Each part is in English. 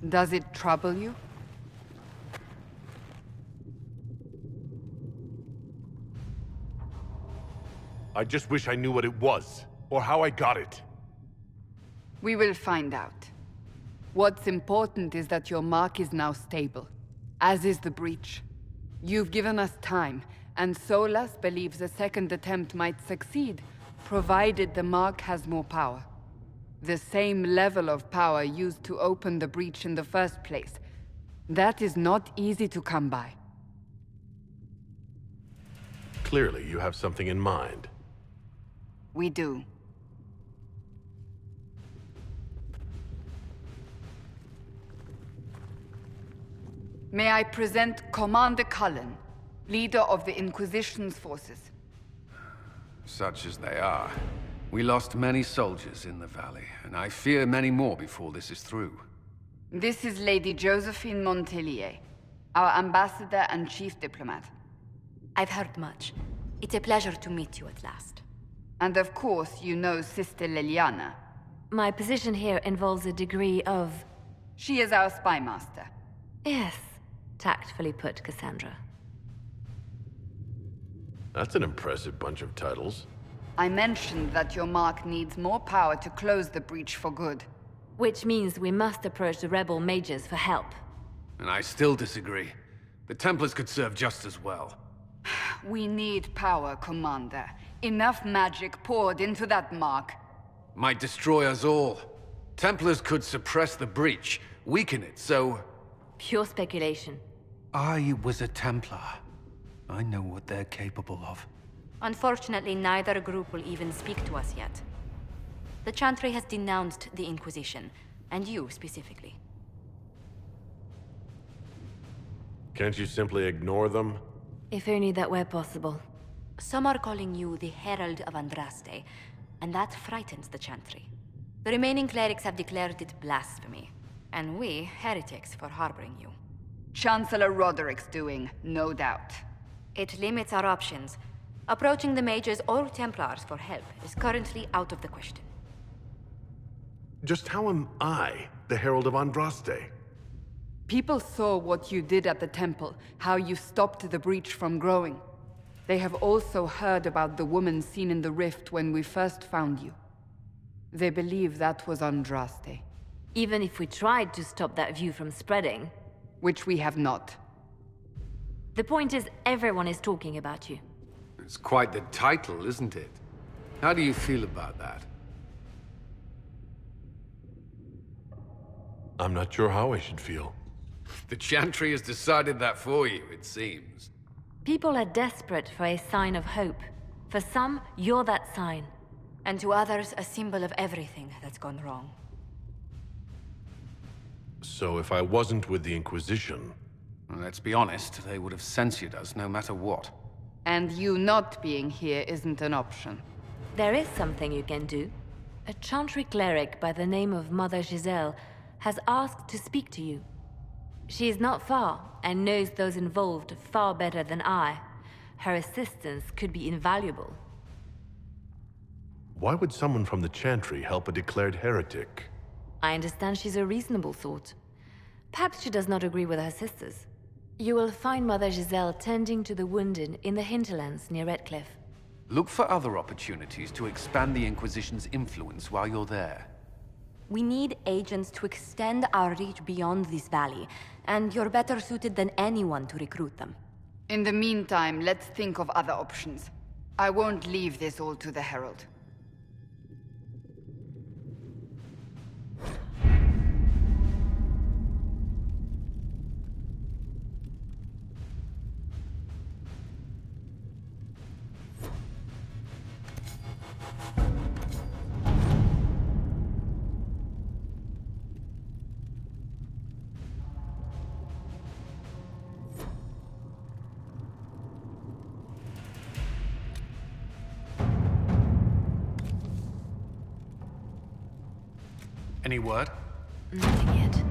Does it trouble you? I just wish I knew what it was, or how I got it. We will find out. What's important is that your mark is now stable, as is the breach. You've given us time, and Solas believes a second attempt might succeed, provided the mark has more power. The same level of power used to open the breach in the first place. That is not easy to come by. Clearly, you have something in mind. We do. May I present Commander Cullen, leader of the Inquisition's forces. Such as they are. We lost many soldiers in the valley, and I fear many more before this is through. This is Lady Josephine Montelier, our ambassador and chief diplomat. I've heard much. It's a pleasure to meet you at last. And of course, you know Sister Liliana. My position here involves a degree of... She is our spy master. Yes, tactfully put, Cassandra. That's an impressive bunch of titles. I mentioned that your mark needs more power to close the breach for good. Which means we must approach the rebel mages for help. And I still disagree. The Templars could serve just as well. We need power, Commander. Enough magic poured into that mark. Might destroy us all. Templars could suppress the breach, weaken it, so... Pure speculation. I was a Templar. I know what they're capable of. Unfortunately, neither group will even speak to us yet. The Chantry has denounced the Inquisition, and you specifically. Can't you simply ignore them? If only that were possible. Some are calling you the Herald of Andraste, and that frightens the Chantry. The remaining clerics have declared it blasphemy, and we, heretics, for harboring you. Chancellor Roderick's doing, no doubt. It limits our options. Approaching the mages or Templars for help is currently out of the question. Just how am I the Herald of Andraste? People saw what you did at the temple, how you stopped the breach from growing. They have also heard about the woman seen in the rift when we first found you. They believe that was Andraste. Even if we tried to stop that view from spreading... Which we have not. The point is, everyone is talking about you. It's quite the title, isn't it? How do you feel about that? I'm not sure how I should feel. The Chantry has decided that for you, it seems. People are desperate for a sign of hope. For some, you're that sign. And to others, a symbol of everything that's gone wrong. So if I wasn't with the Inquisition... Well, let's be honest, they would have censored us no matter what. And you not being here isn't an option. There is something you can do. A Chantry cleric by the name of Mother Giselle has asked to speak to you. She is not far, and knows those involved far better than I. Her assistance could be invaluable. Why would someone from the Chantry help a declared heretic? I understand she's a reasonable sort. Perhaps she does not agree with her sisters. You will find Mother Giselle tending to the wounded in the hinterlands near Redcliffe. Look for other opportunities to expand the Inquisition's influence while you're there. We need agents to extend our reach beyond this valley, and you're better suited than anyone to recruit them. In the meantime, let's think of other options. I won't leave this all to the Herald. Any word? Nothing yet.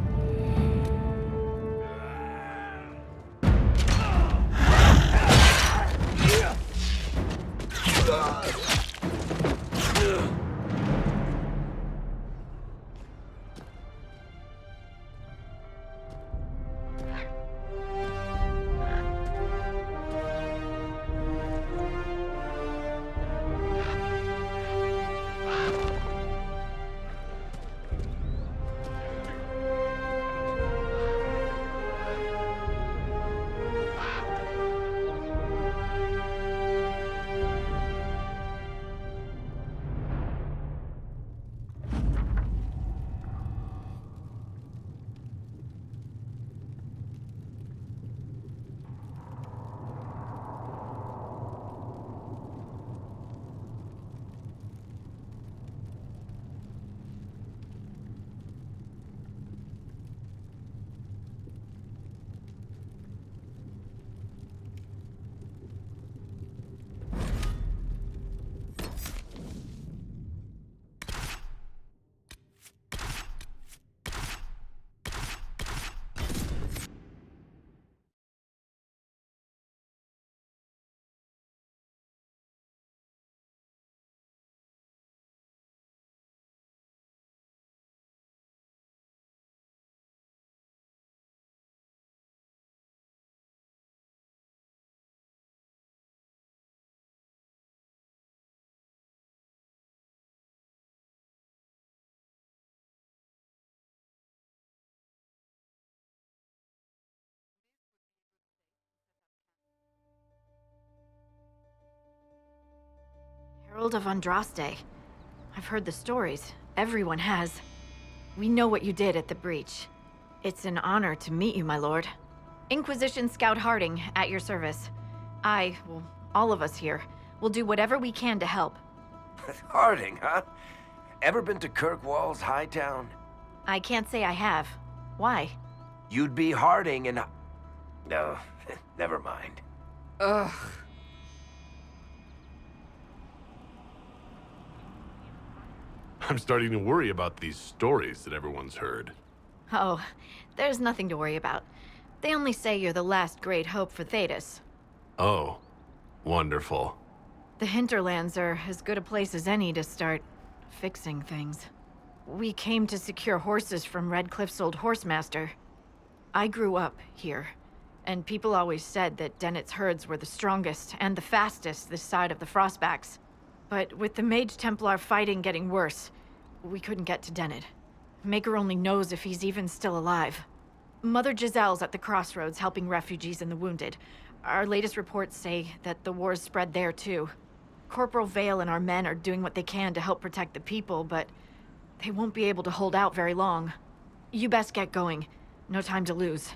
Herald of Andraste. I've heard the stories. Everyone has. We know what you did at the breach. It's an honor to meet you, my lord. Inquisition Scout Harding, at your service. Well, all of us here, will do whatever we can to help. Harding, huh? Ever been to Kirkwall's Hightown? I can't say I have. Why? You'd be Harding and... No, never mind. Ugh. I'm starting to worry about these stories that everyone's heard. Oh, there's nothing to worry about. They only say you're the last great hope for Thedas. Oh, wonderful. The hinterlands are as good a place as any to start fixing things. We came to secure horses from Redcliffe's old horsemaster. I grew up here, and people always said that Dennett's herds were the strongest and the fastest this side of the Frostbacks. But with the Mage Templar fighting getting worse, we couldn't get to Dennett. Maker only knows if he's even still alive. Mother Giselle's at the crossroads helping refugees and the wounded. Our latest reports say that the war's spread there too. Corporal Vale and our men are doing what they can to help protect the people, but they won't be able to hold out very long. You best get going. No time to lose.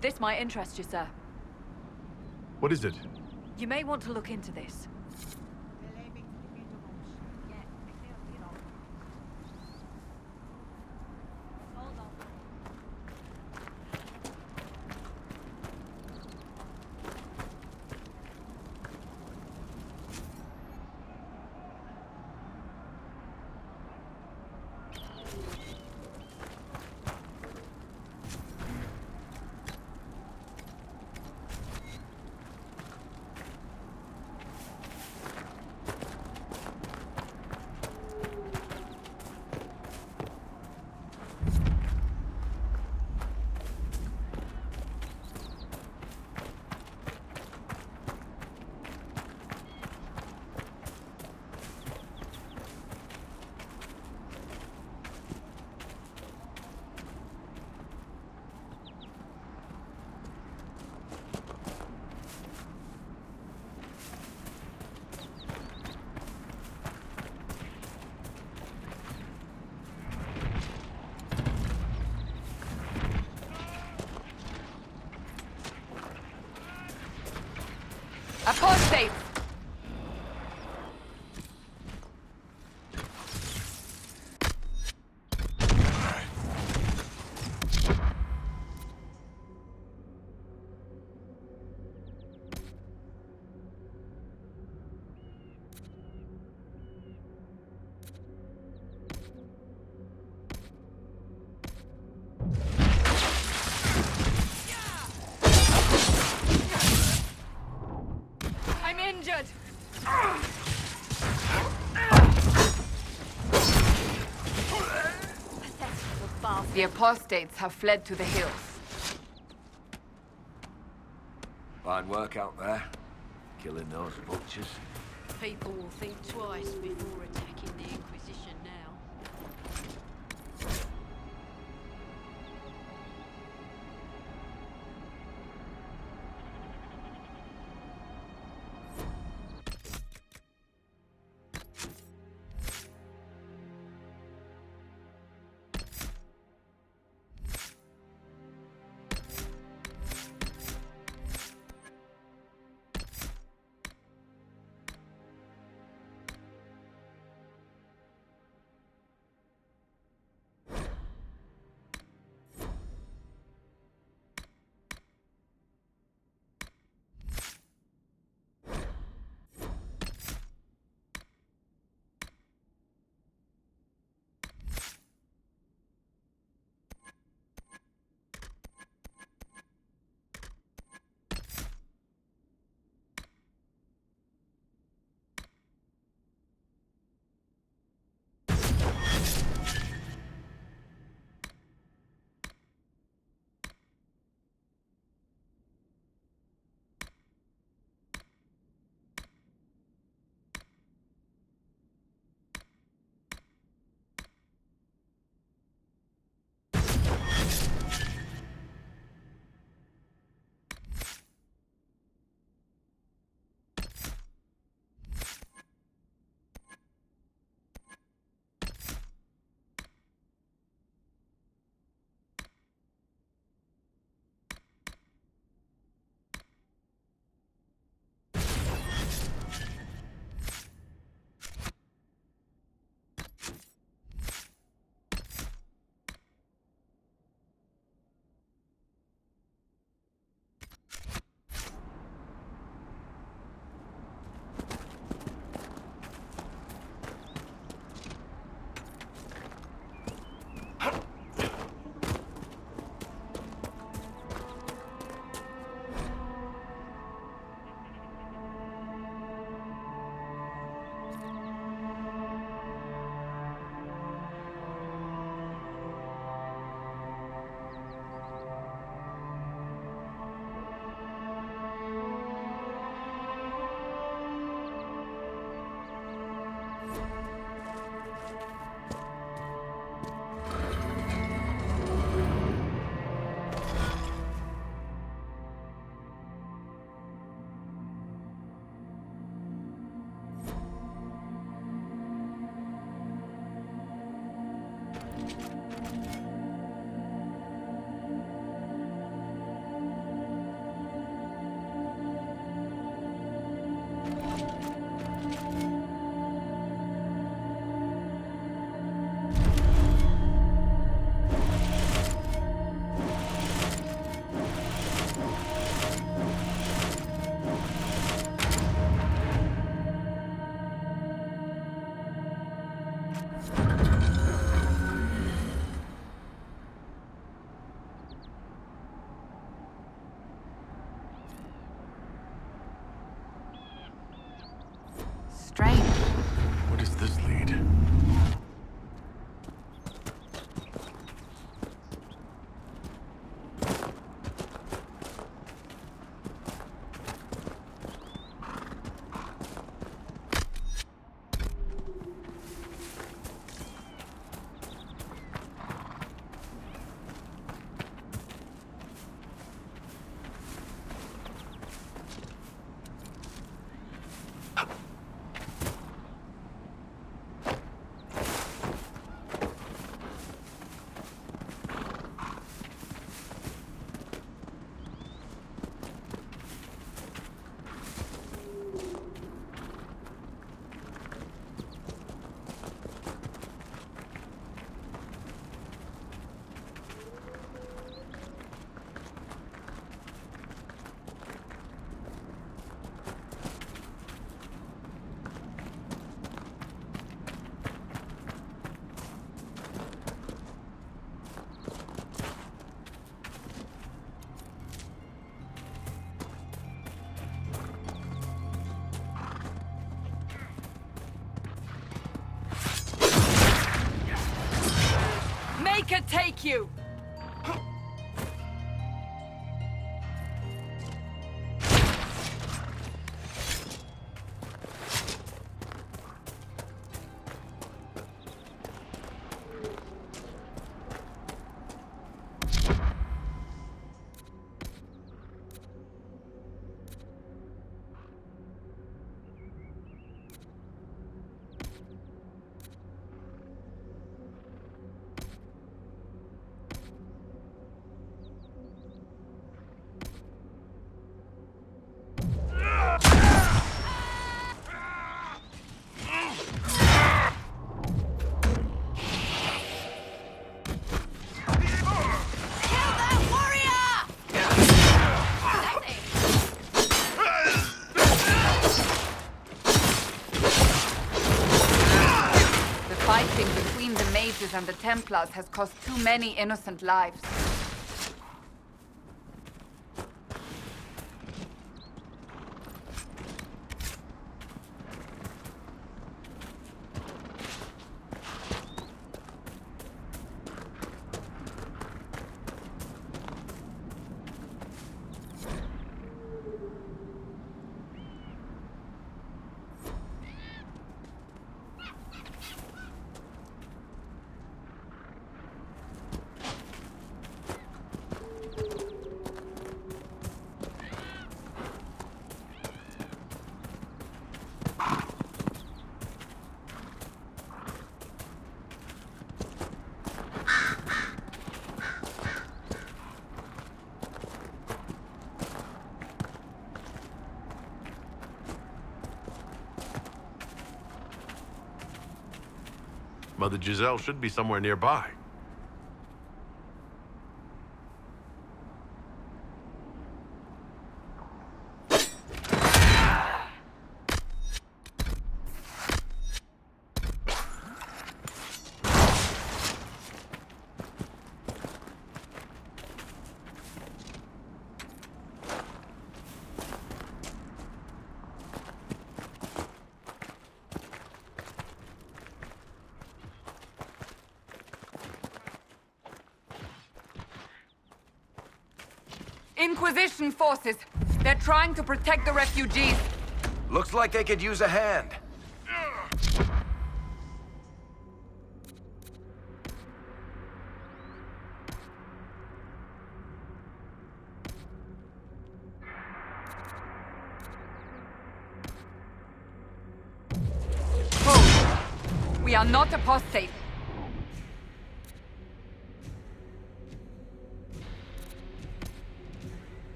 This might interest you, sir. What is it? You may want to look into this. Apostate! Injured! The apostates have fled to the hills. Fine work out there. Killing those vultures. People will think twice before attacking the Inquisition now. Strange. Where does this lead? Make it take you! Fighting between the mages and the Templars has cost too many innocent lives. Mother Giselle should be somewhere nearby. Inquisition forces! They're trying to protect the refugees! Looks like they could use a hand. Hold! We are not apostate!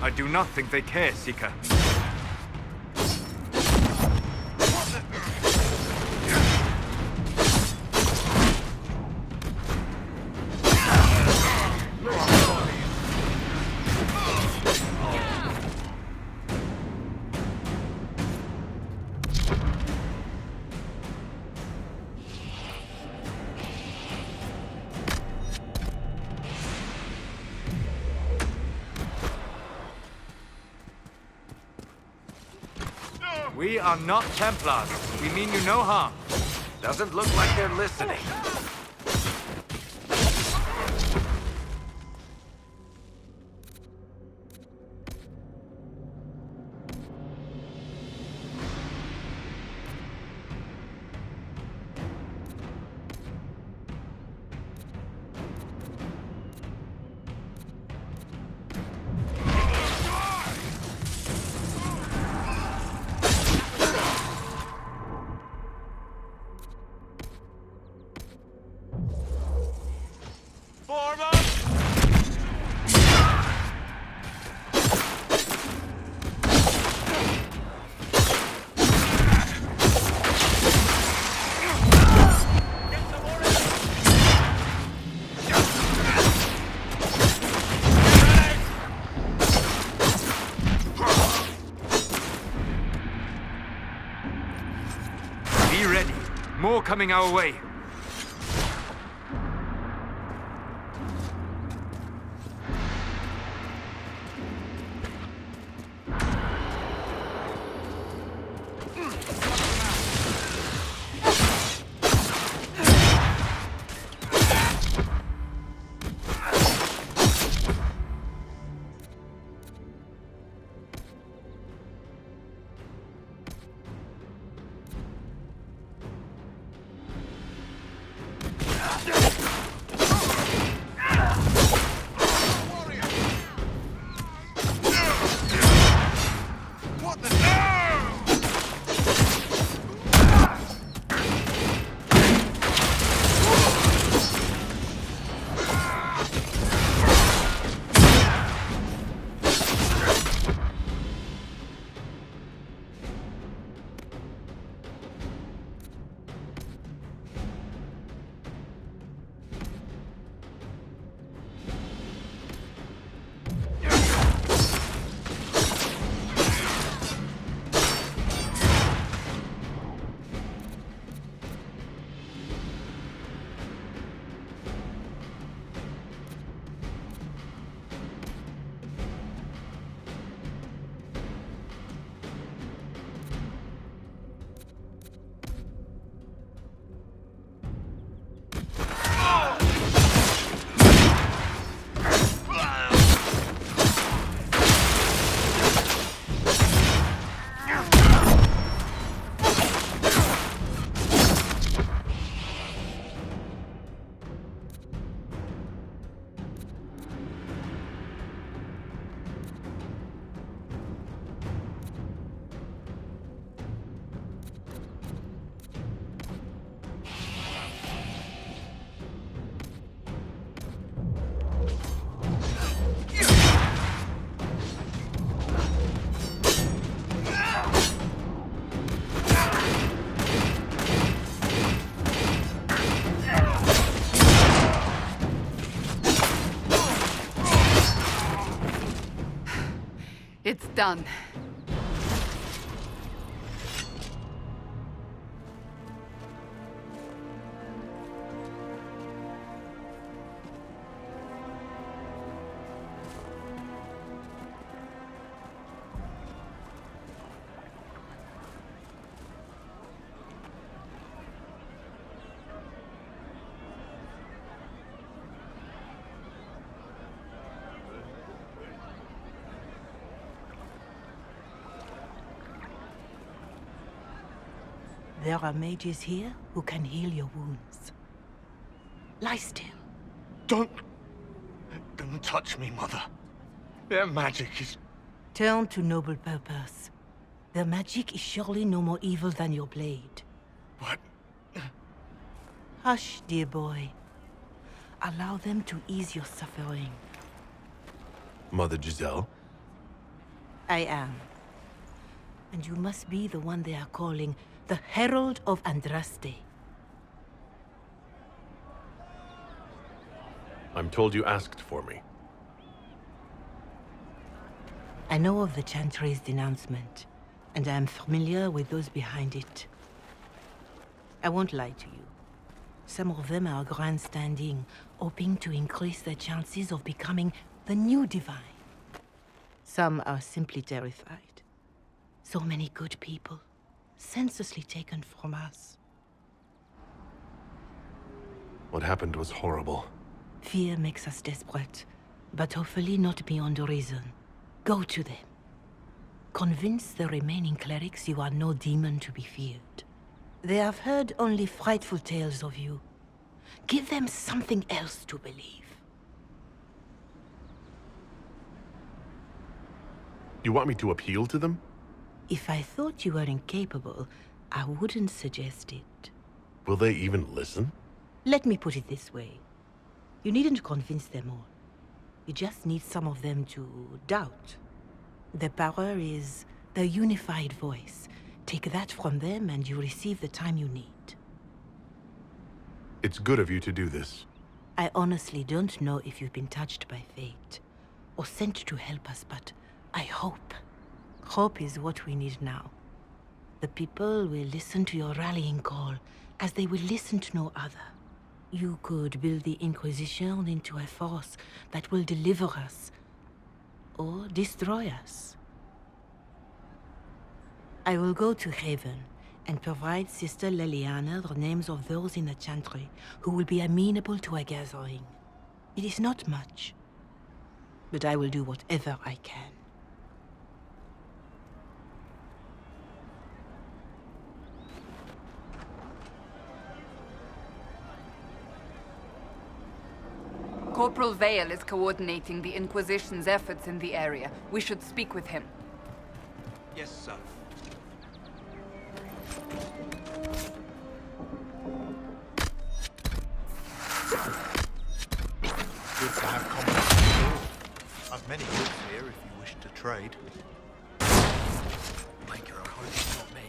I do not think they care, Seeker. We are not Templars. We mean you no harm. Doesn't look like they're listening. Be ready. More coming our way. It's done. There are mages here who can heal your wounds. Lie still. Don't touch me, Mother. Their magic is... Turn to noble purpose. Their magic is surely no more evil than your blade. What? Hush, dear boy. Allow them to ease your suffering. Mother Giselle? I am. And you must be the one they are calling the Herald of Andraste. I'm told you asked for me. I know of the Chantry's denouncement, and I am familiar with those behind it. I won't lie to you. Some of them are grandstanding, hoping to increase their chances of becoming the new divine. Some are simply terrified. So many good people, senselessly taken from us. What happened was horrible. Fear makes us desperate, but hopefully not beyond reason. Go to them. Convince the remaining clerics you are no demon to be feared. They have heard only frightful tales of you. Give them something else to believe. You want me to appeal to them? If I thought you were incapable, I wouldn't suggest it. Will they even listen? Let me put it this way. You needn't convince them all. You just need some of them to doubt. The power is the unified voice. Take that from them and you receive the time you need. It's good of you to do this. I honestly don't know if you've been touched by fate, or sent to help us, but I hope. Hope is what we need now. The people will listen to your rallying call, as they will listen to no other. You could build the Inquisition into a force that will deliver us, or destroy us. I will go to Haven and provide Sister Leliana the names of those in the Chantry who will be amenable to a gathering. It is not much, but I will do whatever I can. Corporal Vale is coordinating the Inquisition's efforts in the area. We should speak with him. Yes, sir. Good to have common. I've many goods here if you wish to trade. Make your own home, not me.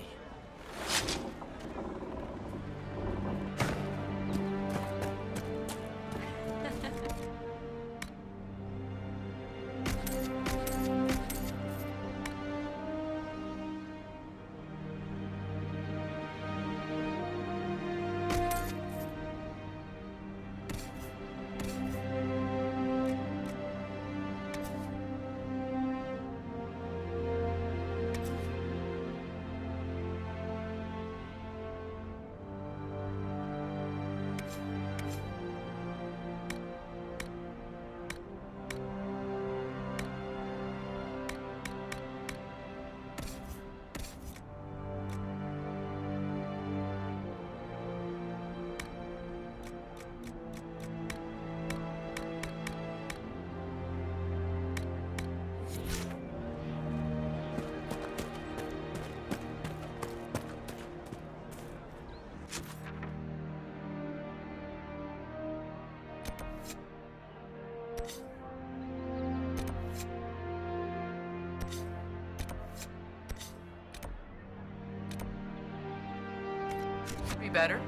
Be better?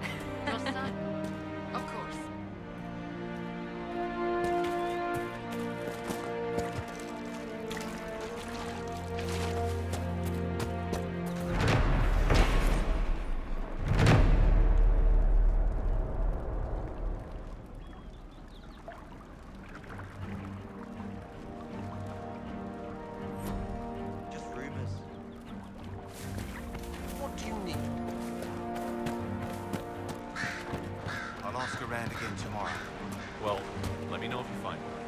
Your son? Of course. Just rumors. What do you need? I'll ask around again tomorrow. Well, let me know if you find one.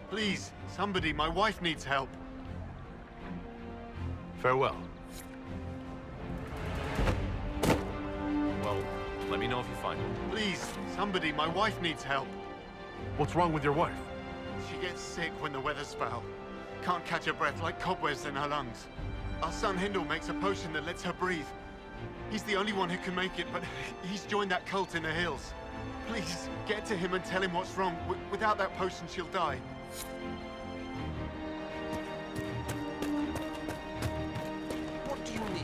Please, somebody, my wife needs help. Farewell. Well, let me know if you find her. Please, somebody, my wife needs help. What's wrong with your wife? She gets sick when the weather's foul. Can't catch her breath, like cobwebs in her lungs. Our son Hindle makes a potion that lets her breathe. He's the only one who can make it, but he's joined that cult in the hills. Please, get to him and tell him what's wrong. Without that potion, she'll die. What do you need?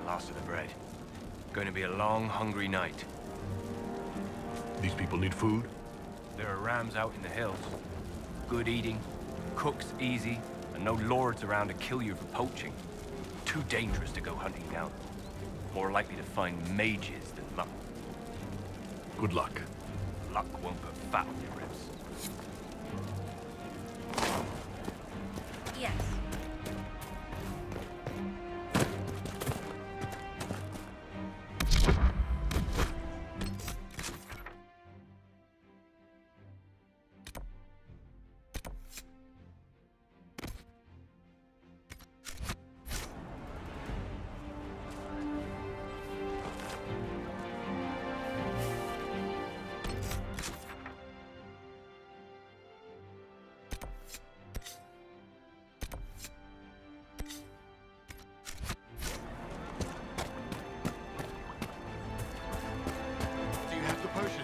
Last of the bread. Going to be a long, hungry night. These people need food? There are rams out in the hills. Good eating, cooks easy, and no lords around to kill you for poaching. Too dangerous to go hunting down. More likely to find mages than luck. Good luck. Luck won't put fat on your ribs. Yes. Do you have the potion?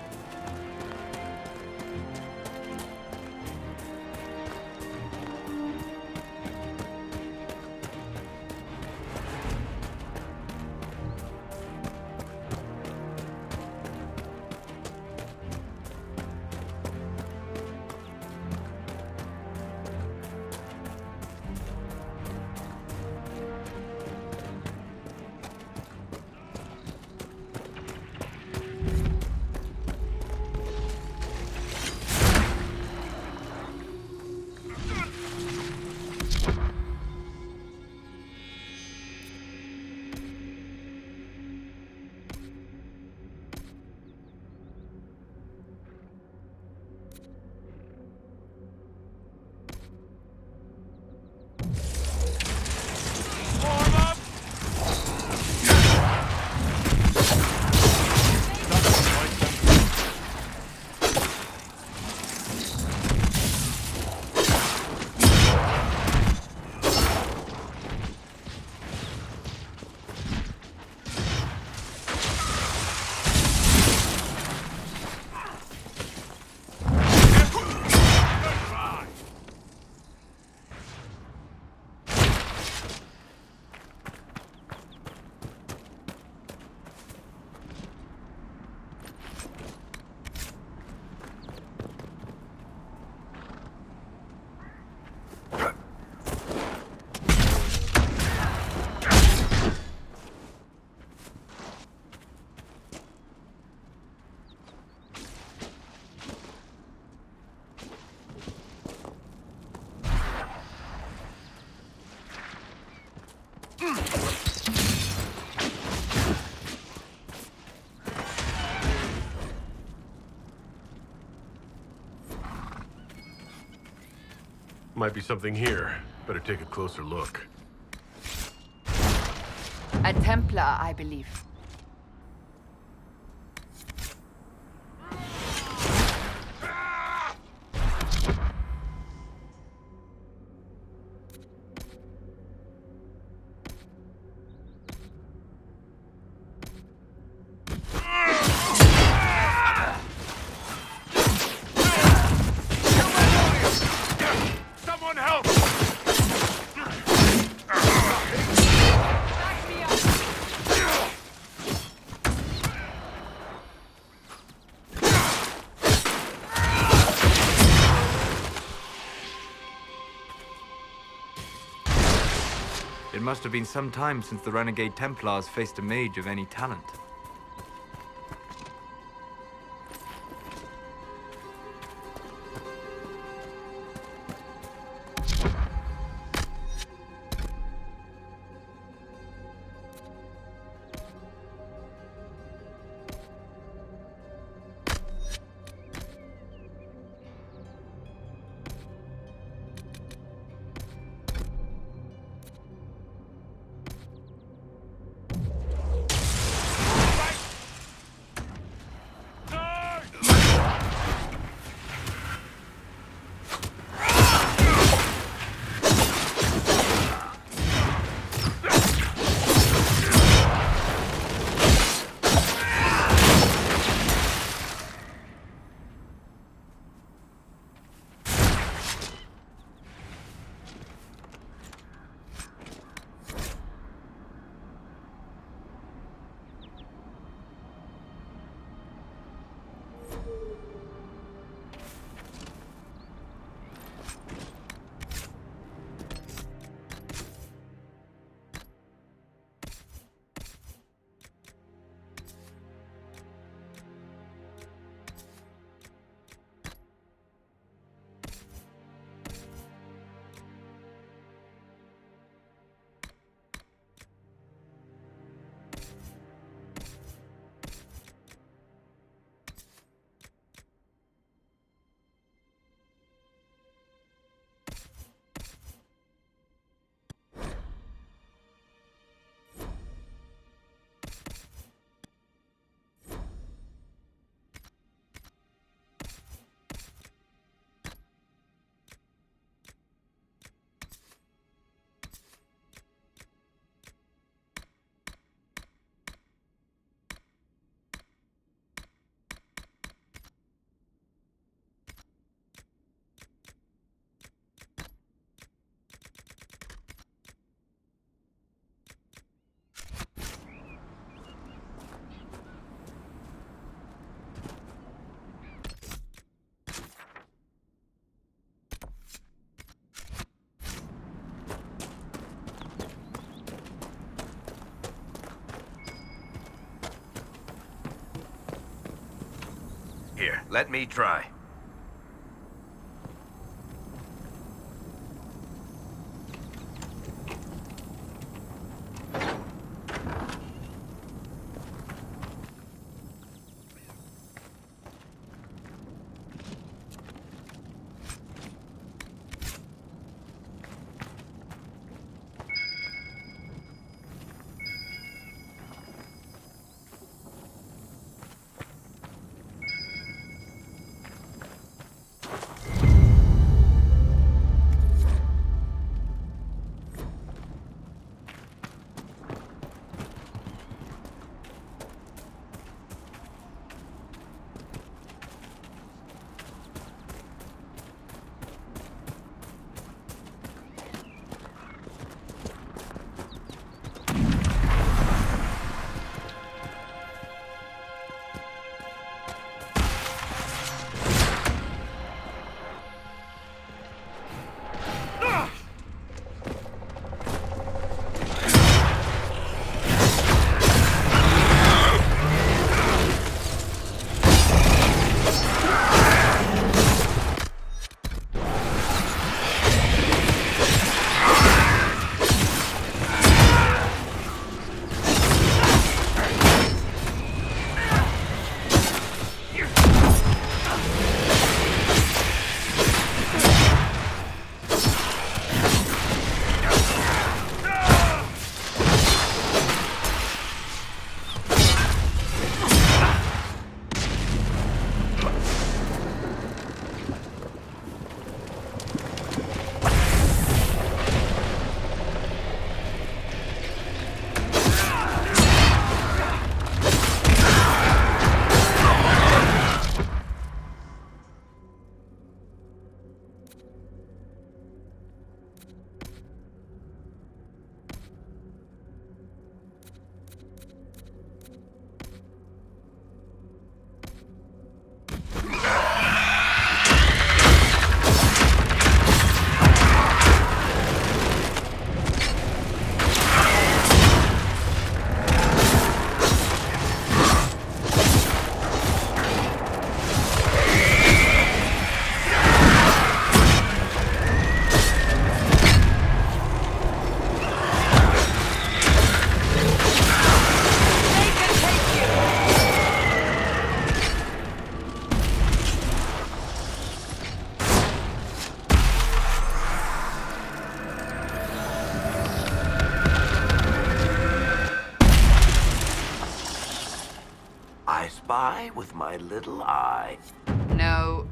Might be something here. Better take a closer look. A Templar, I believe. Anyone help! It must have been some time since the renegade Templars faced a mage of any talent. Here, let me try. with my little eye. No.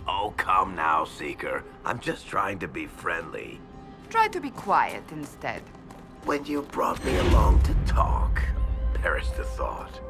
Oh, come now, Seeker. I'm just trying to be friendly. Try to be quiet instead. When you brought me along to talk, perish the thought.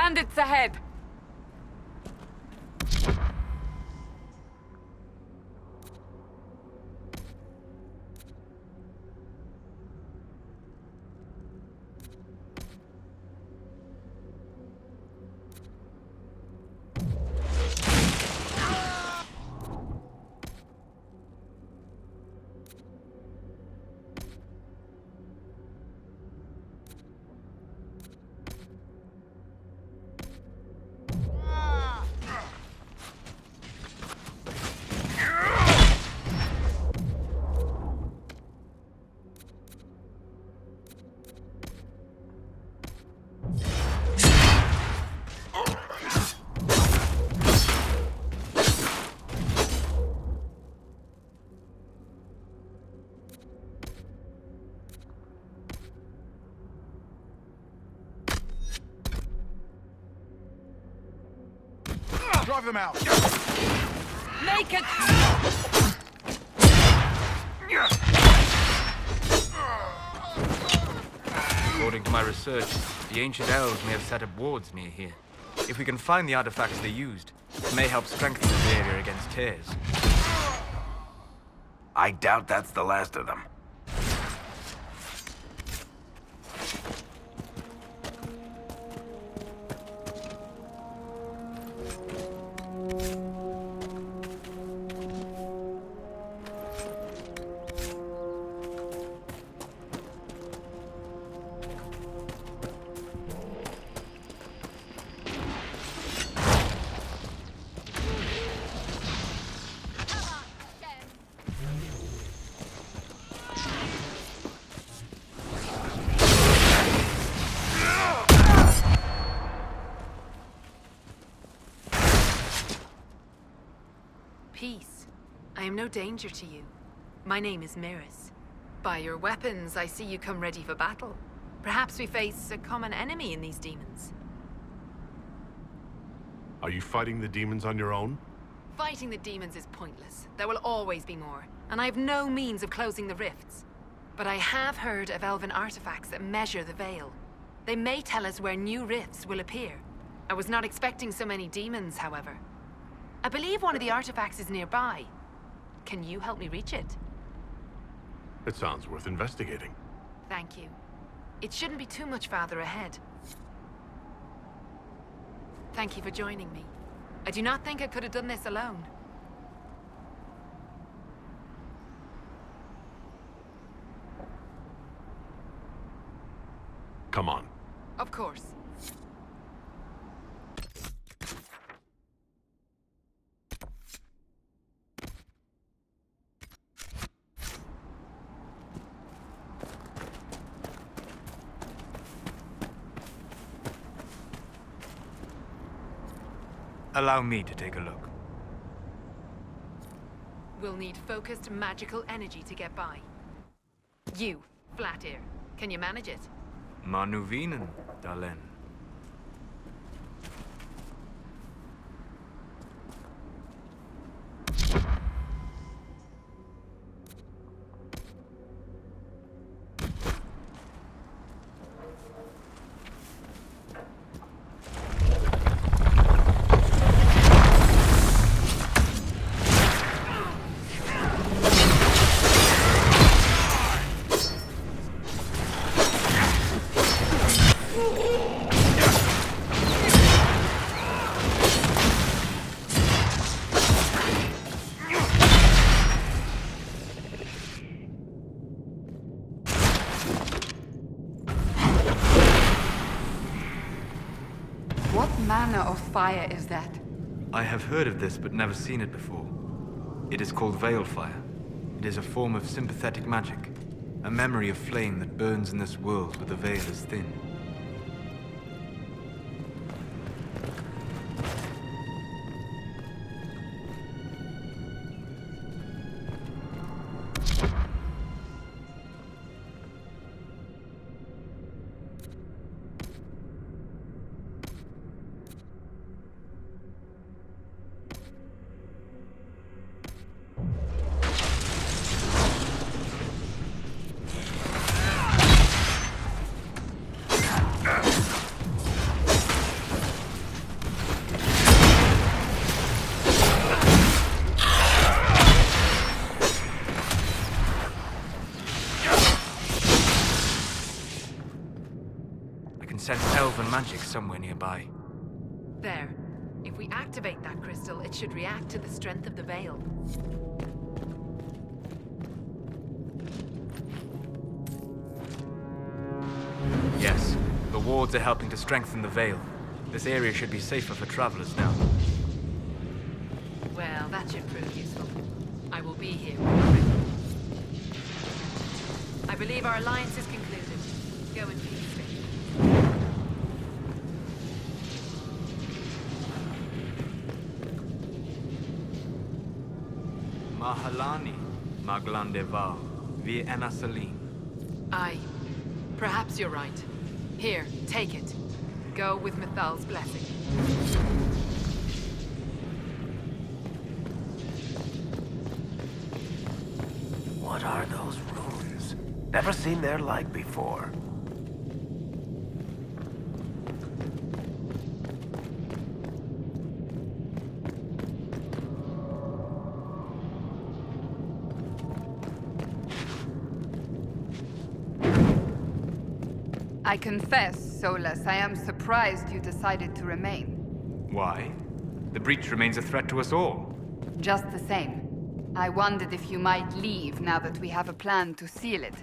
Bandits ahead! Drive them out! Make it! According to my research, the ancient elves may have set up wards near here. If we can find the artifacts they used, it may help strengthen this area against tears. I doubt that's the last of them. Peace. I am no danger to you. My name is Miris. By your weapons, I see you come ready for battle. Perhaps we face a common enemy in these demons. Are you fighting the demons on your own? Fighting the demons is pointless. There will always be more, and I have no means of closing the rifts. But I have heard of elven artifacts that measure the veil. They may tell us where new rifts will appear. I was not expecting so many demons, however. I believe one of the artifacts is nearby. Can you help me reach it? It sounds worth investigating. Thank you. It shouldn't be too much farther ahead. Thank you for joining me. I do not think I could have done this alone. Come on. Of course. Allow me to take a look. We'll need focused magical energy to get by. You, Flat Ear, can you manage it? Manu Vinen, Dalen. What manner of fire is that? I have heard of this, but never seen it before. It is called Veil Fire. It is a form of sympathetic magic. A memory of flame that burns in this world where the veil is thin. can sense elven magic somewhere nearby. There. If we activate that crystal, it should react to the strength of the veil. Yes, the wards are helping to strengthen the veil. This area should be safer for travelers now. Well, that should prove useful. I will be here when you're ready. I believe our alliance is concluded. Go in peace, Vic. Mahalani, Maglandeval, vi enasalin. Aye. Perhaps you're right. Here, take it. Go with Mythal's blessing. What are those runes? Never seen their like before. I confess, Solus, I am surprised you decided to remain. Why? The breach remains a threat to us all. Just the same. I wondered if you might leave now that we have a plan to seal it.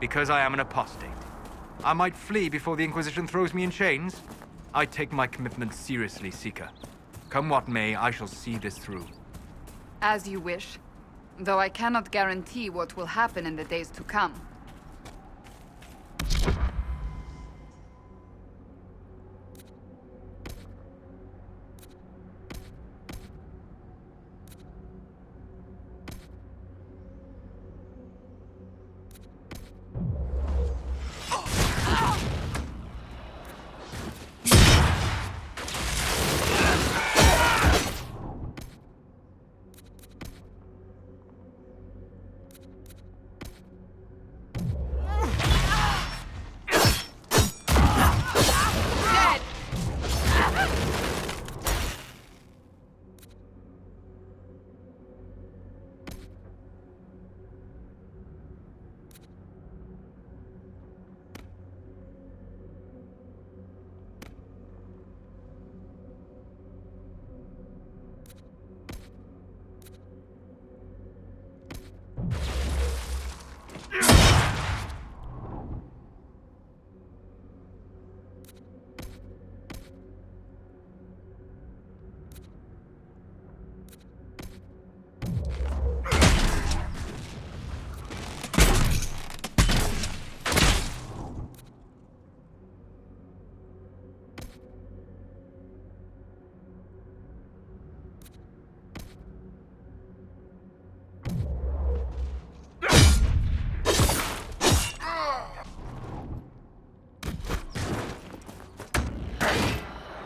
Because I am an apostate. I might flee before the Inquisition throws me in chains. I take my commitment seriously, Seeker. Come what may, I shall see this through. As you wish. Though I cannot guarantee what will happen in the days to come.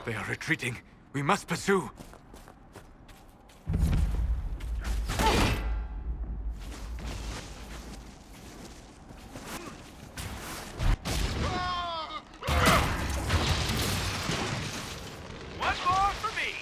They are retreating. We must pursue. One more for me!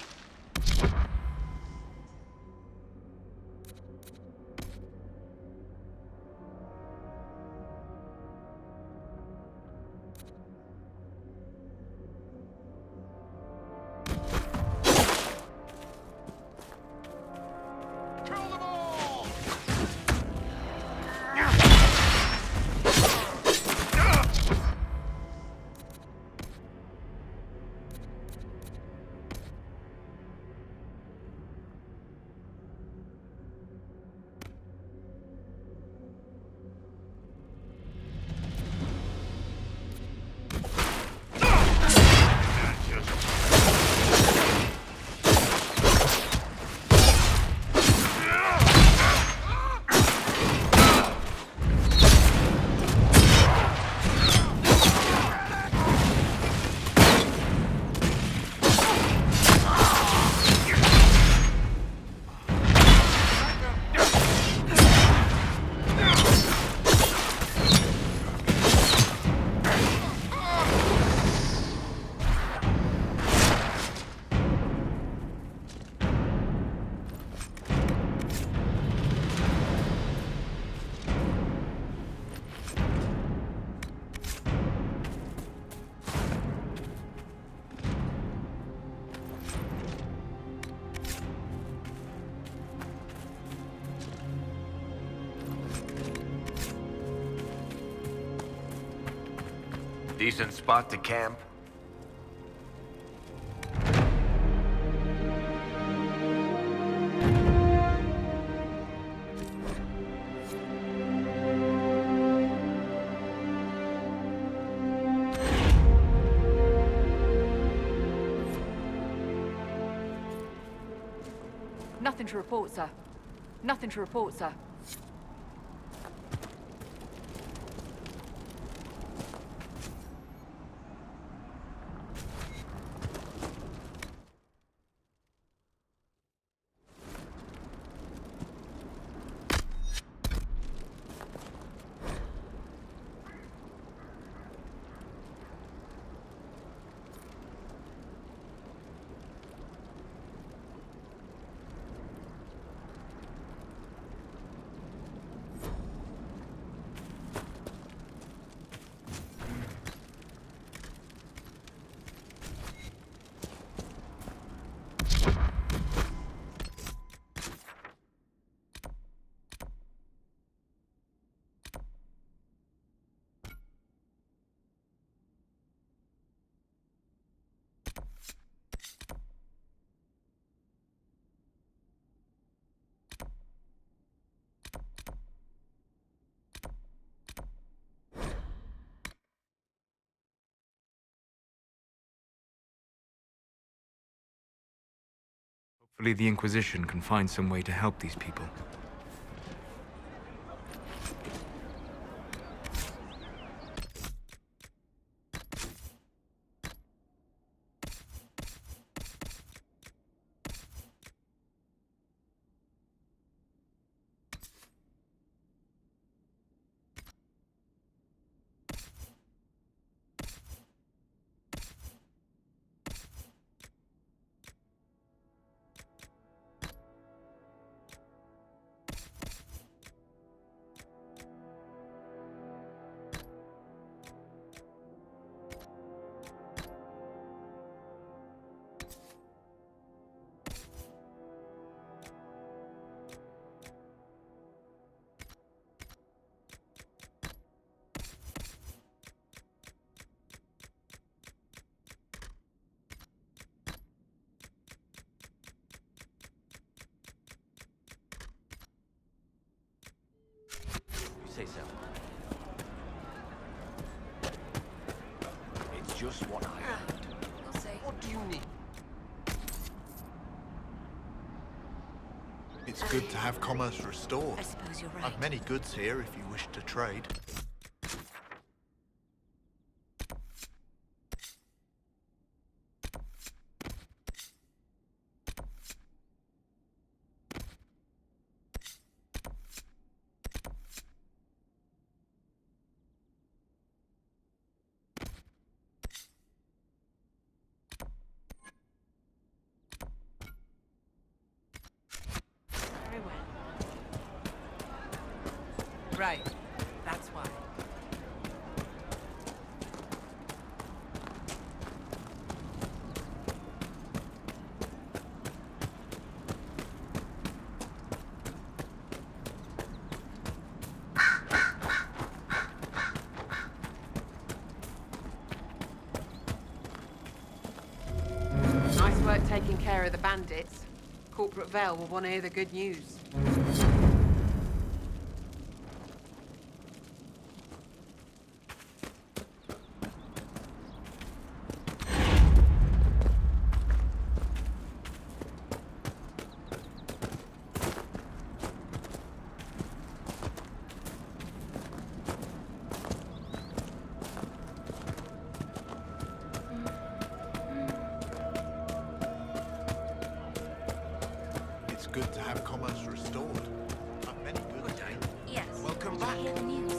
Decent spot to camp. Nothing to report, sir. Nothing to report, sir. Hopefully the Inquisition can find some way to help these people. Say so. It's just what I need. What do you need? It's good to have commerce restored. I suppose you're right. I've many goods here if you wish to trade. Right. That's why. Nice work taking care of the bandits. Corporate Vel will want to hear the good news. It's good to have commerce restored. Many good day. Yes. Welcome Did you back. hear the news?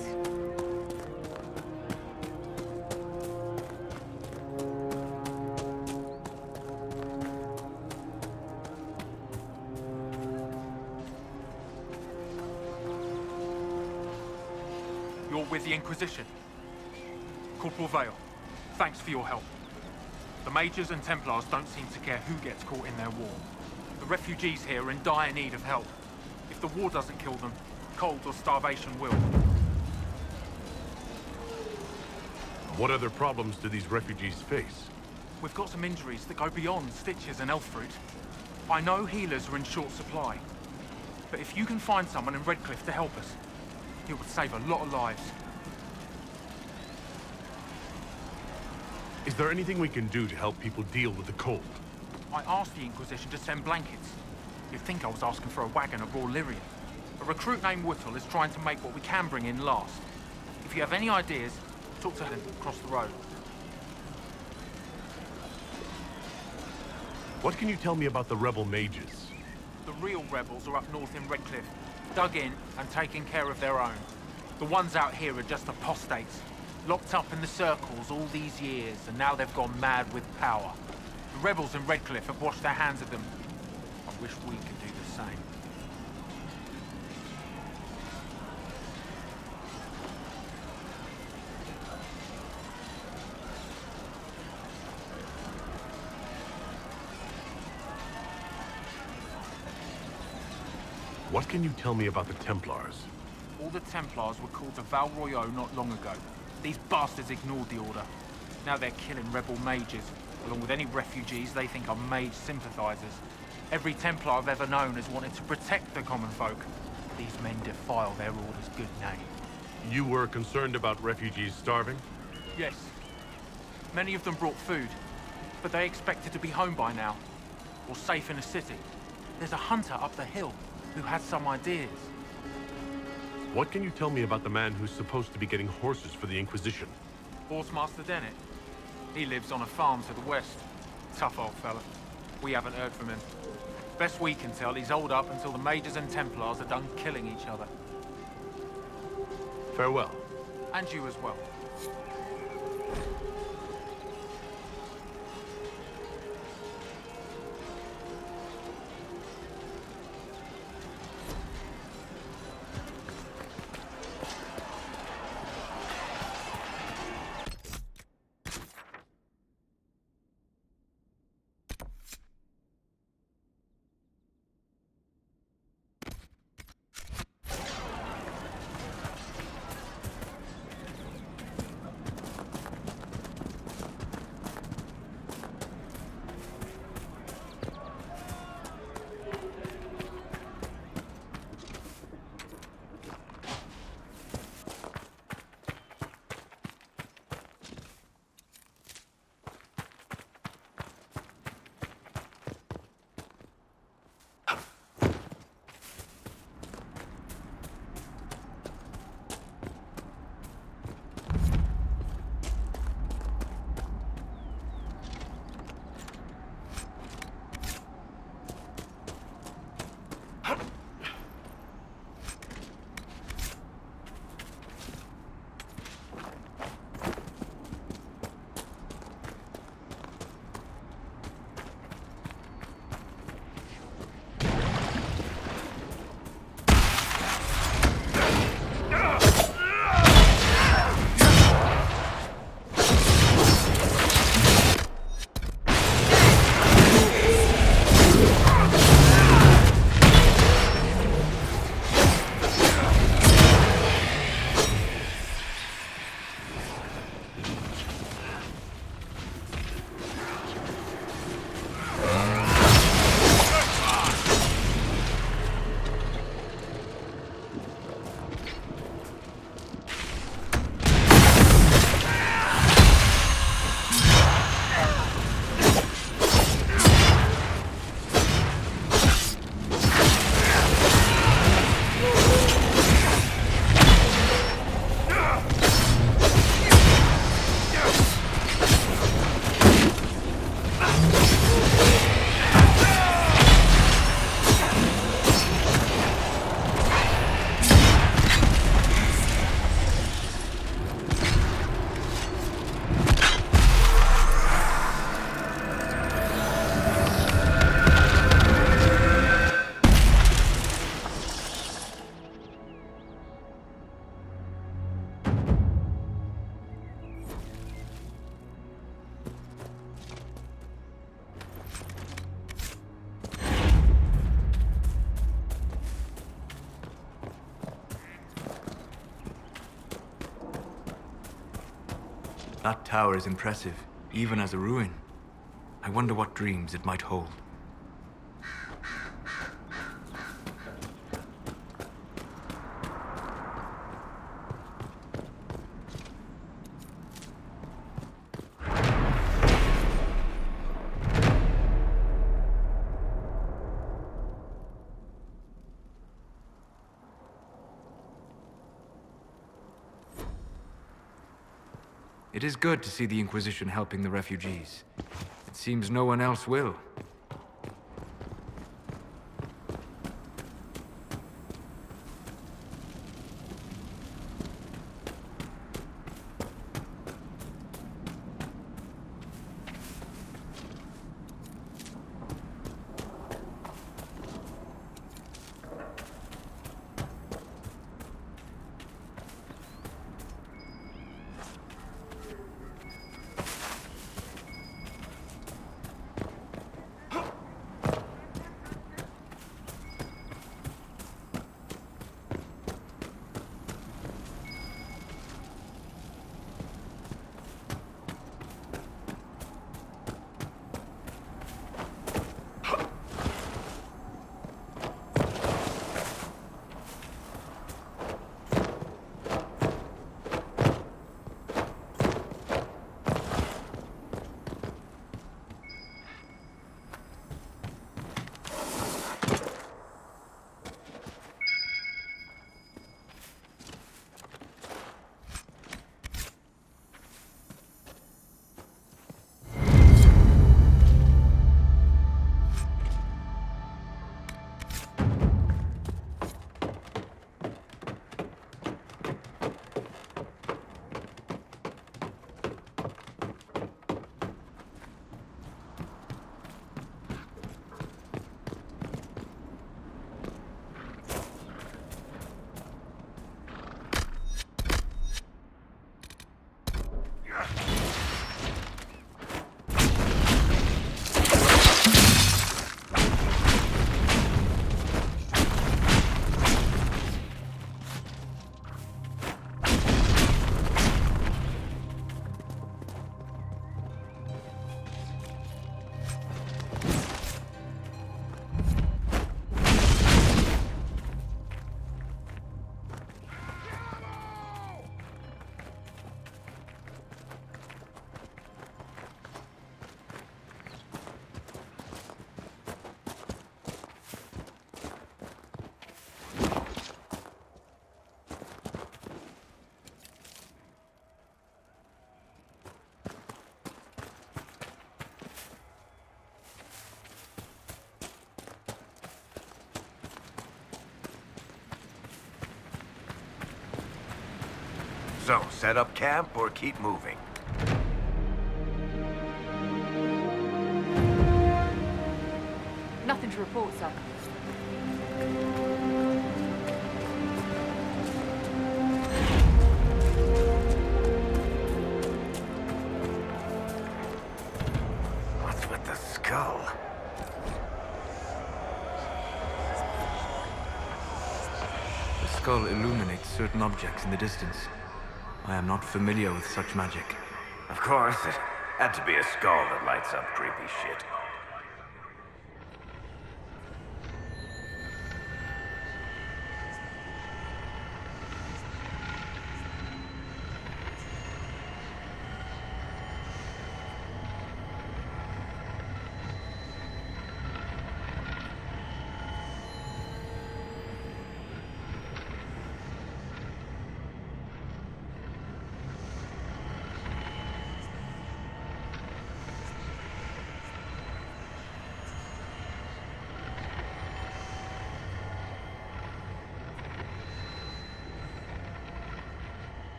You're with the Inquisition. Corporal Vale, thanks for your help. The Mages and Templars don't seem to care who gets caught in their war. The refugees here are in dire need of help. If the war doesn't kill them, cold or starvation will. What other problems do these refugees face? We've got some injuries that go beyond stitches and elf fruit. I know healers are in short supply, but if you can find someone in Redcliffe to help us, it would save a lot of lives. Is there anything we can do to help people deal with the cold? I asked the Inquisition to send blankets. You'd think I was asking for a wagon of raw lyrium. A recruit named Whittle is trying to make what we can bring in last. If you have any ideas, talk to him across the road. What can you tell me about the rebel mages? The real rebels are up north in Redcliffe, dug in and taking care of their own. The ones out here are just apostates, locked up in the circles all these years, and now they've gone mad with power. The rebels in Redcliffe have washed their hands of them. I wish we could do the same. What can you tell me about the Templars? All the Templars were called to Val Royeaux not long ago. These bastards ignored the order. Now they're killing rebel mages, along with any refugees they think are mage sympathizers. Every Templar I've ever known has wanted to protect the common folk. These men defile their order's good name. You were concerned about refugees starving? Yes. Many of them brought food, but they expected to be home by now, or safe in a city. There's a hunter up the hill who has some ideas. What can you tell me about the man who's supposed to be getting horses for the Inquisition? Horsemaster Dennett. He lives on a farm to the west. Tough old fella. We haven't heard from him. Best we can tell, he's holed up until the Mages and Templars are done killing each other. Farewell. And you as well. That tower is impressive, even as a ruin. I wonder what dreams it might hold. It is good to see the Inquisition helping the refugees. It seems no one else will. So, set up camp or keep moving? Nothing to report, sir. What's with the skull? The skull illuminates certain objects in the distance. I am not familiar with such magic. Of course, it had to be a skull that lights up creepy shit.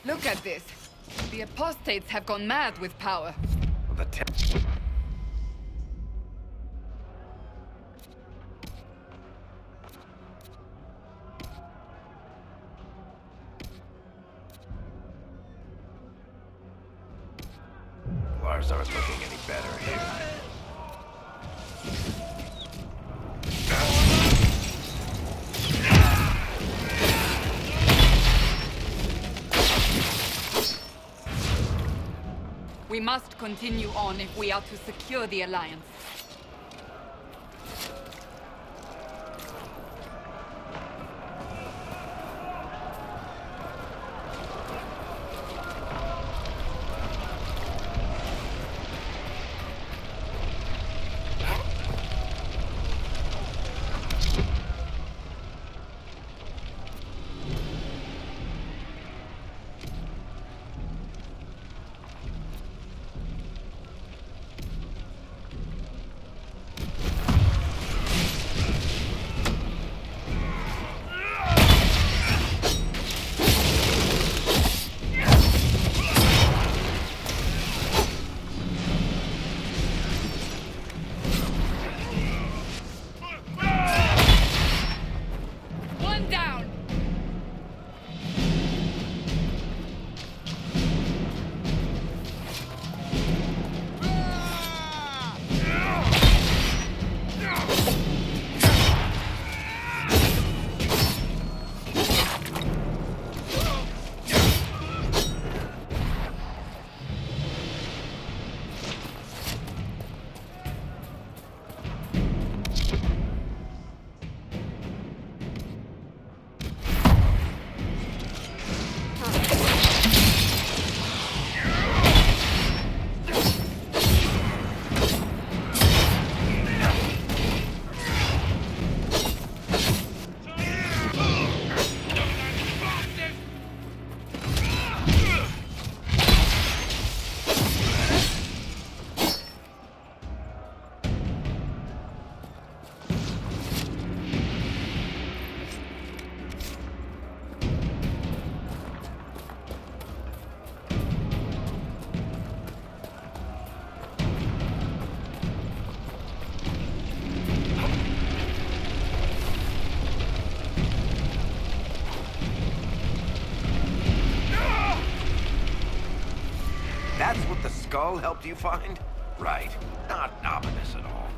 Look at this. The apostates have gone mad with power. The Templars aren't looking any better here. We must continue on if we are to secure the Alliance. That's what the skull helped you find? Right. Not ominous at all.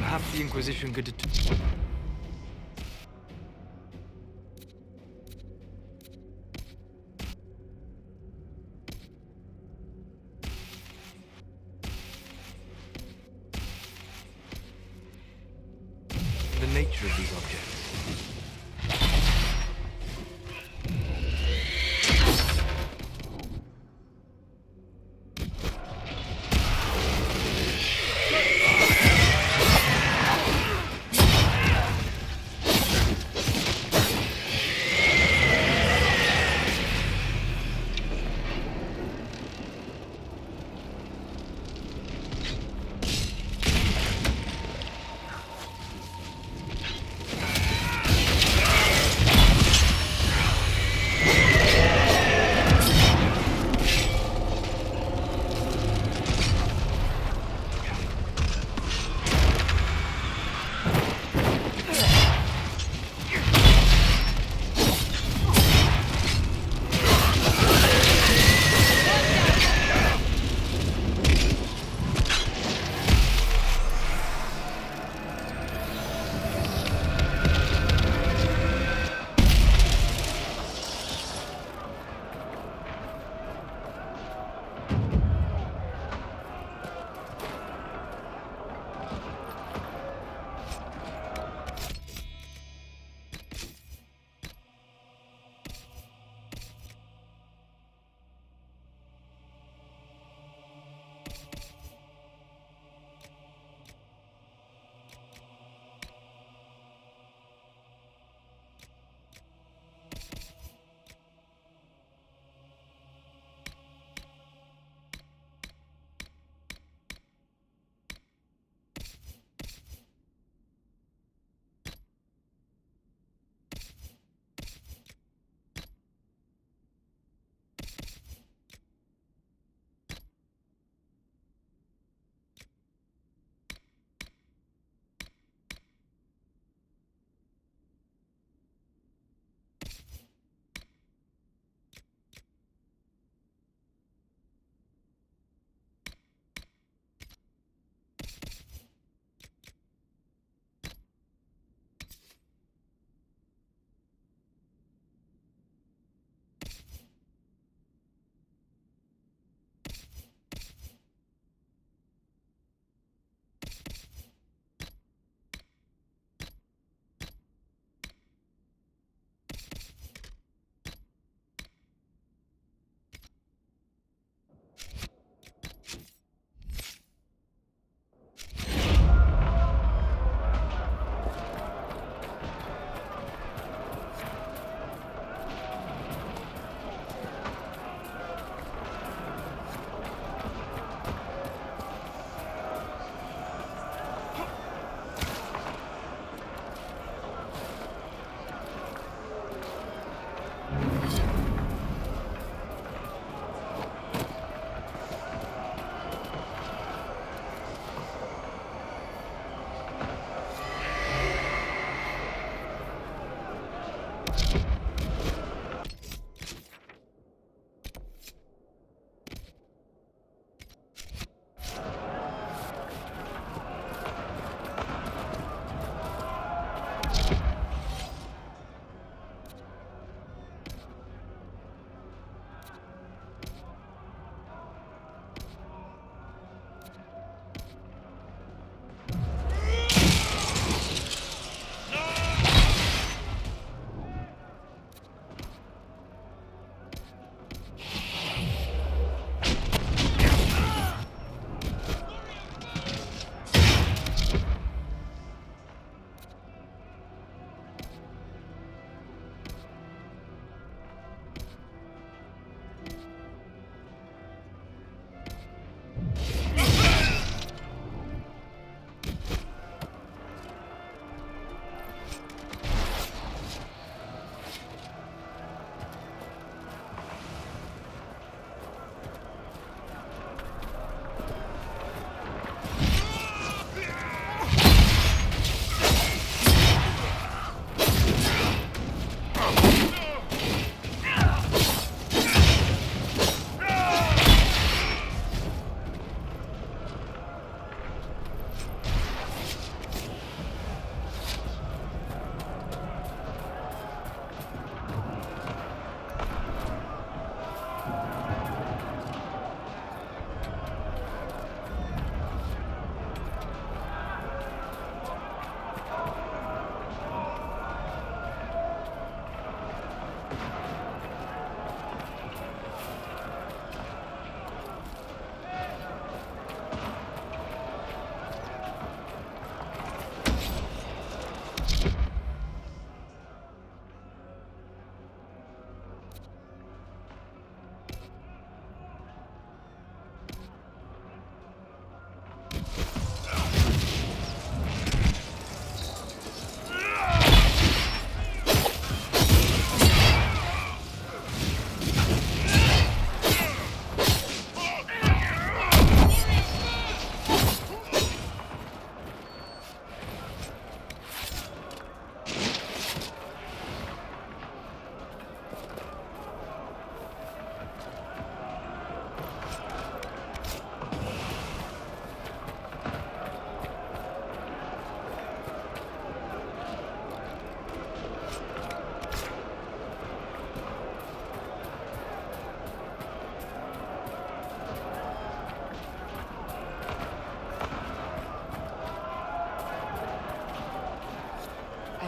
half the Inquisition could the nature of these objects.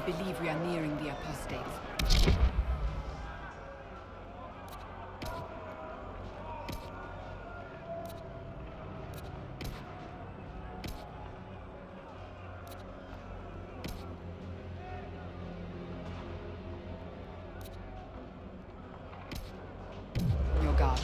believe we are nearing the apostates. Your guard.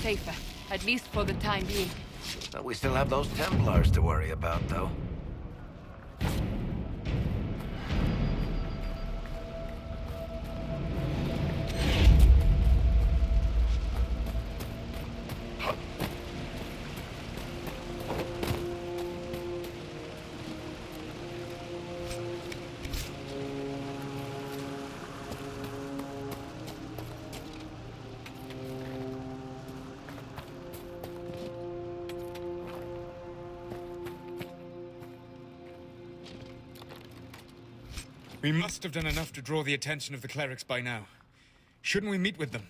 Safer, at least for the time being. But we still have those Templars to worry about, though. We must have done enough to draw the attention of the clerics by now. Shouldn't we meet with them?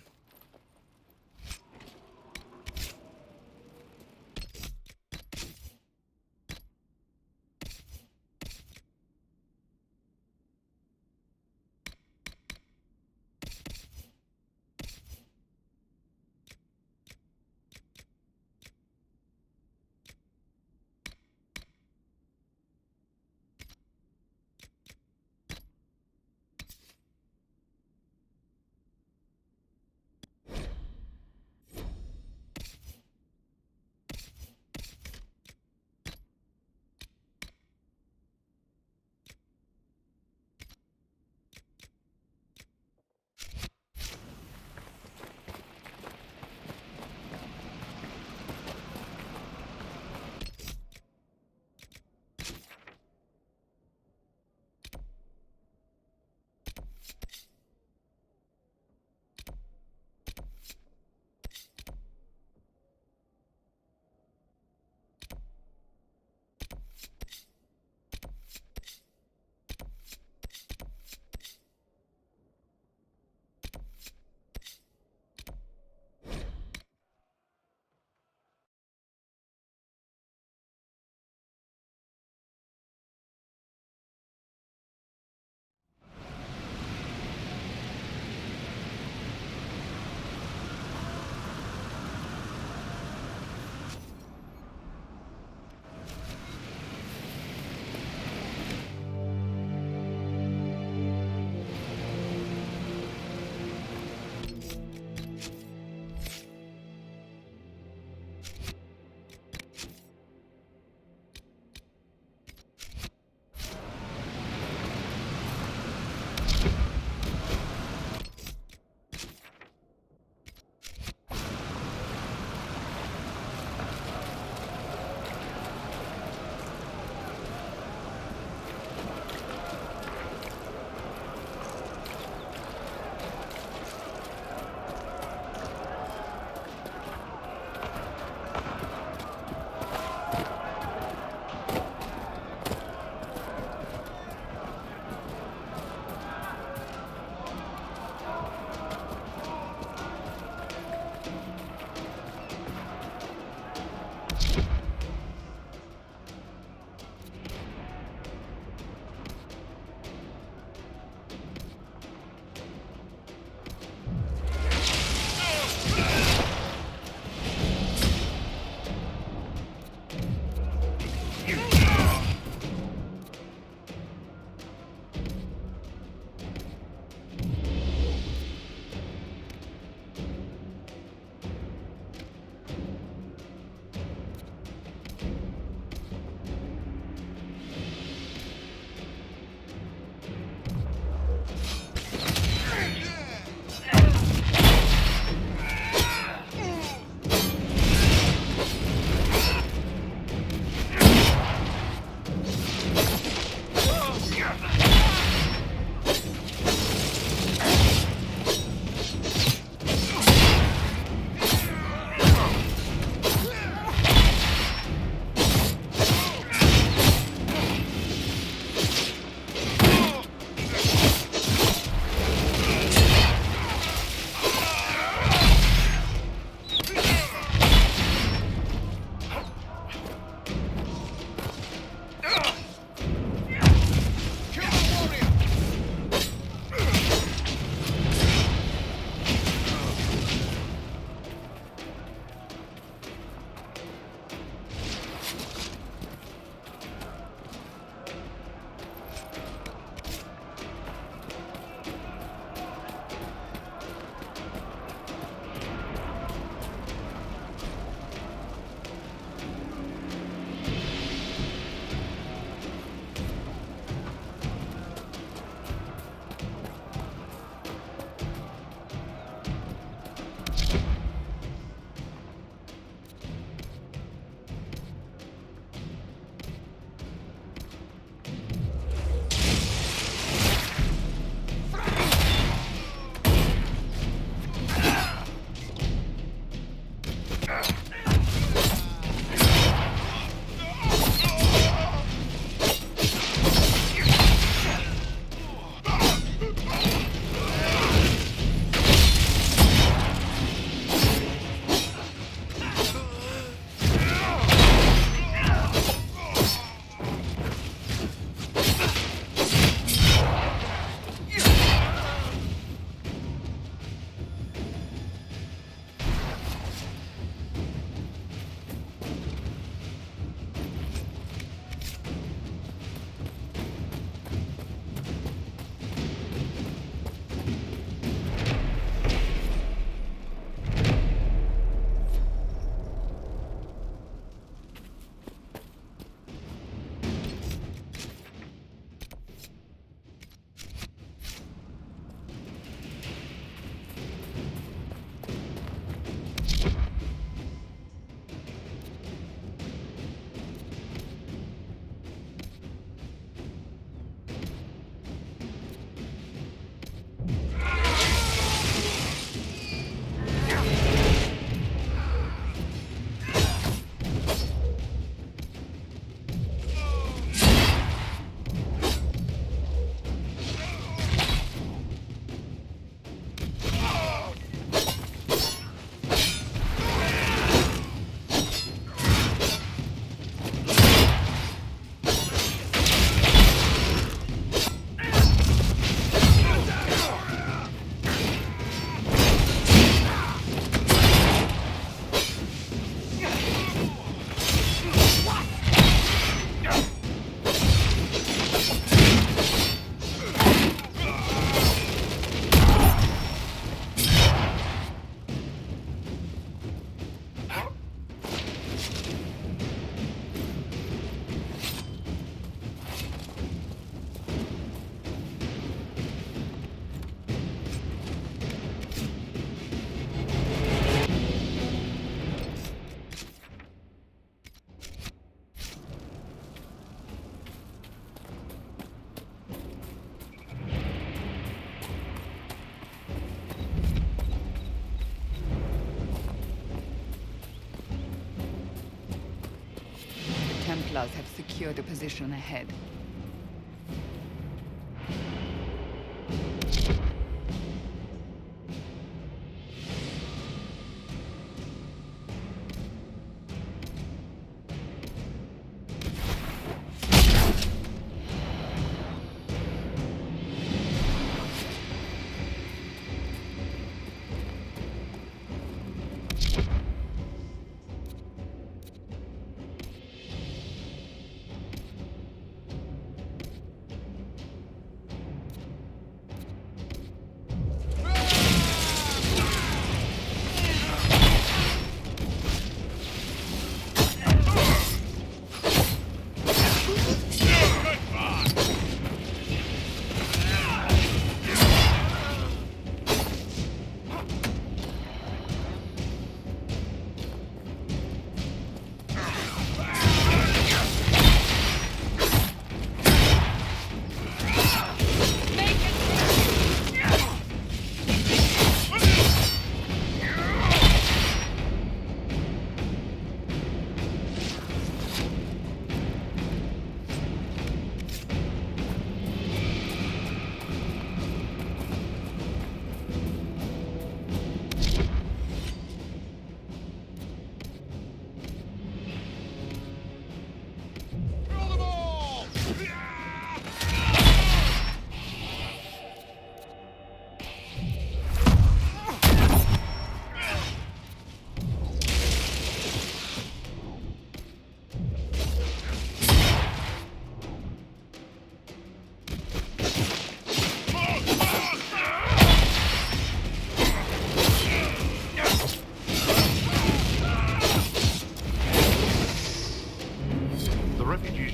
Templars have secured a position ahead.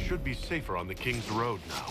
Should be safer on the King's Road now.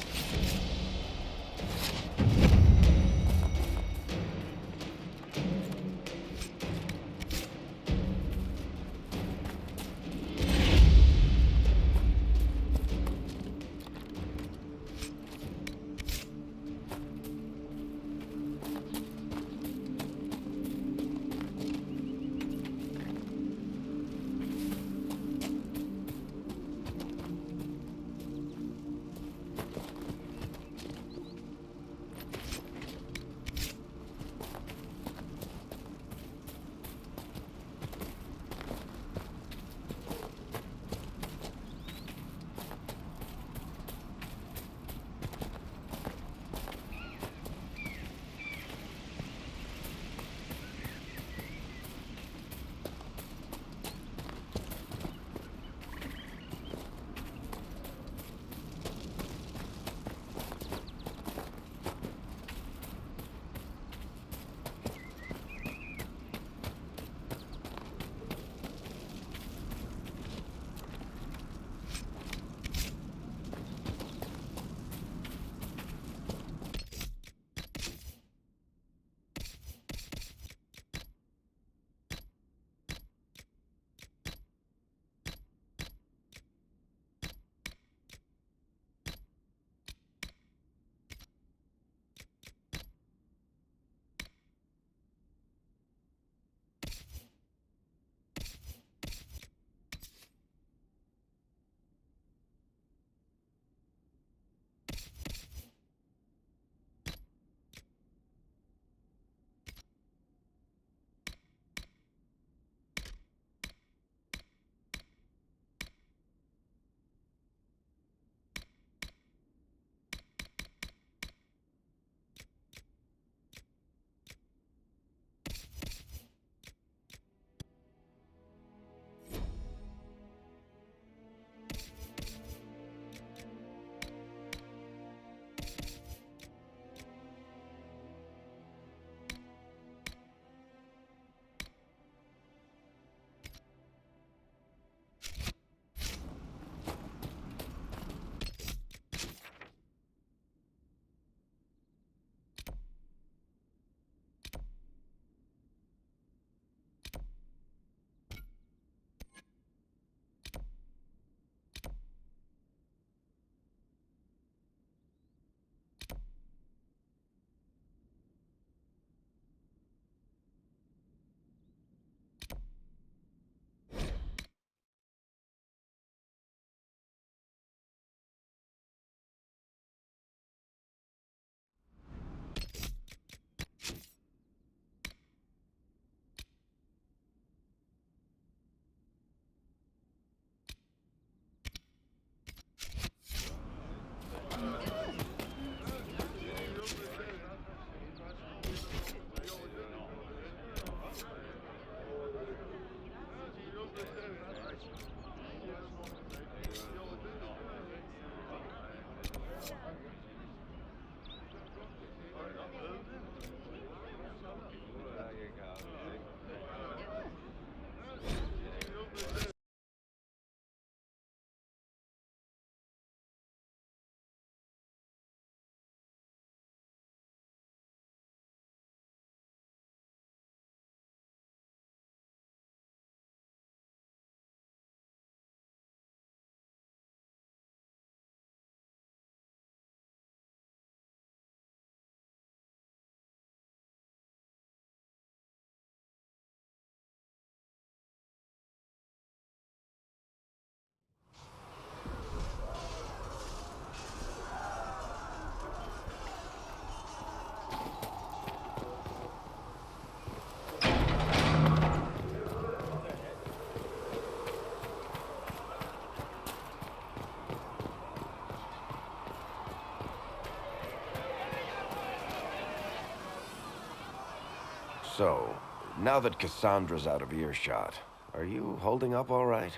So, now that Cassandra's out of earshot, are you holding up all right?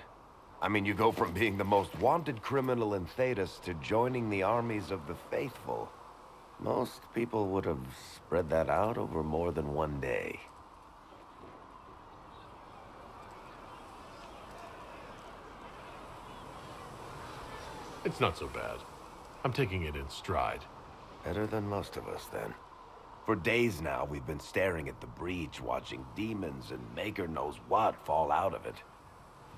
I mean, you go from being the most wanted criminal in ᴱᴜ to joining the armies of the faithful. Most people would have spread that out over more than one day. It's not so bad. I'm taking it in stride. Better than most of us, then. For days now, we've been staring at the breach, watching demons and maker knows what fall out of it.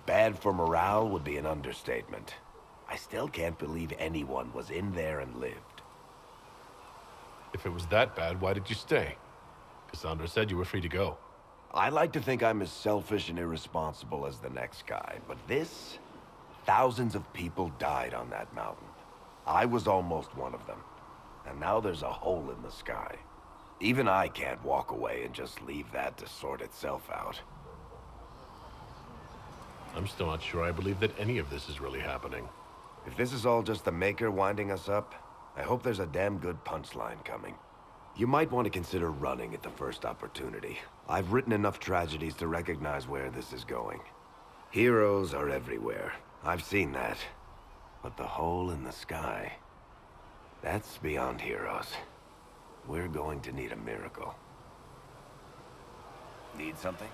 Bad for morale would be an understatement. I still can't believe anyone was in there and lived. If it was that bad, why did you stay? Cassandra said you were free to go. I like to think I'm as selfish and irresponsible as the next guy, but this... Thousands of people died on that mountain. I was almost one of them. And now there's a hole in the sky. Even I can't walk away and just leave that to sort itself out. I'm still not sure I believe that any of this is really happening. If this is all just the Maker winding us up, I hope there's a damn good punchline coming. You might want to consider running at the first opportunity. I've written enough tragedies to recognize where this is going. Heroes are everywhere. I've seen that. But the hole in the sky... that's beyond heroes. We're going to need a miracle. Need something?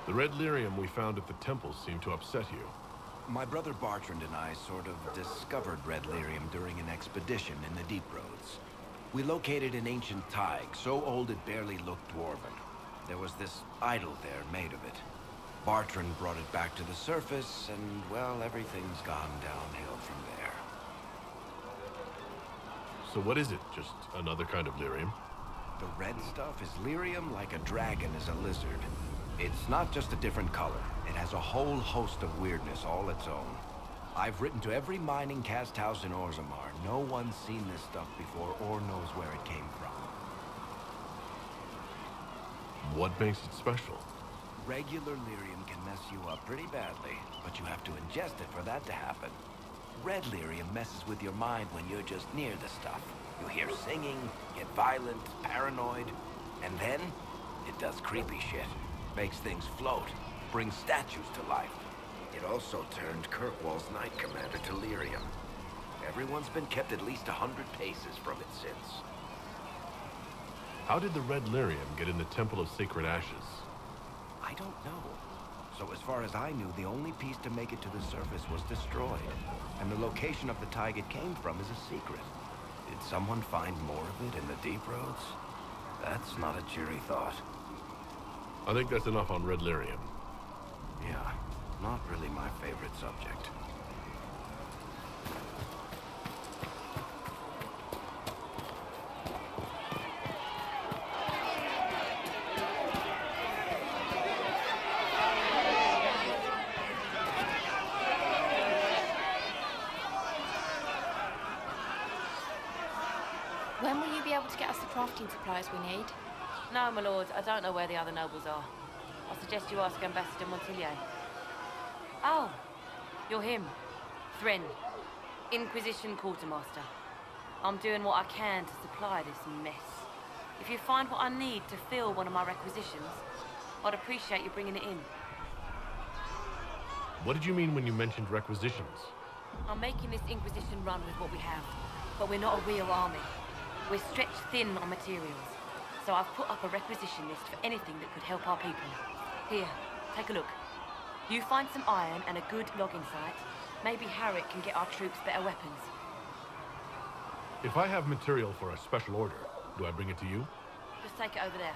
The red lyrium we found at the temple seemed to upset you. My brother Bertrand and I sort of discovered red lyrium during an expedition in the deep roads. We located an ancient taiga, so old it barely looked dwarven. There was this idol there made of it. Bertrand brought it back to the surface, and, well, everything's gone downhill from there. So what is it? Just another kind of lyrium? The red stuff is lyrium like a dragon is a lizard. It's not just a different color. It has a whole host of weirdness all its own. I've written to every mining cast house in Orzammar. No one's seen this stuff before or knows where it came from. What makes it special? Regular lyrium can mess you up pretty badly, but you have to ingest it for that to happen. Red lyrium messes with your mind when you're just near the stuff. You hear singing, get violent, paranoid, and then it does creepy shit. Makes things float, brings statues to life. It also turned Kirkwall's Knight Commander to lyrium. Everyone's been kept at least 100 paces from it since. How did the red lyrium get in the Temple of Sacred Ashes? I don't know. So as far as I knew, the only piece to make it to the surface was destroyed. And the location of the taiga it came from is a secret. Did someone find more of it in the deep roads? That's not a cheery thought. I think that's enough on red lyrium. Yeah, not really my favorite subject. When will you be able to get us the crafting supplies we need? No, my lord, I don't know where the other nobles are. I suggest you ask Ambassador Montillier. Oh, you're him. Thren, Inquisition quartermaster. I'm doing what I can to supply this mess. If you find what I need to fill one of my requisitions, I'd appreciate you bringing it in. What did you mean when you mentioned requisitions? I'm making this Inquisition run with what we have, but we're not a real army. We're stretched thin on materials, so I've put up a requisition list for anything that could help our people. Here, take a look. You find some iron and a good logging site, maybe Harriet can get our troops better weapons. If I have material for a special order, do I bring it to you? Just take it over there.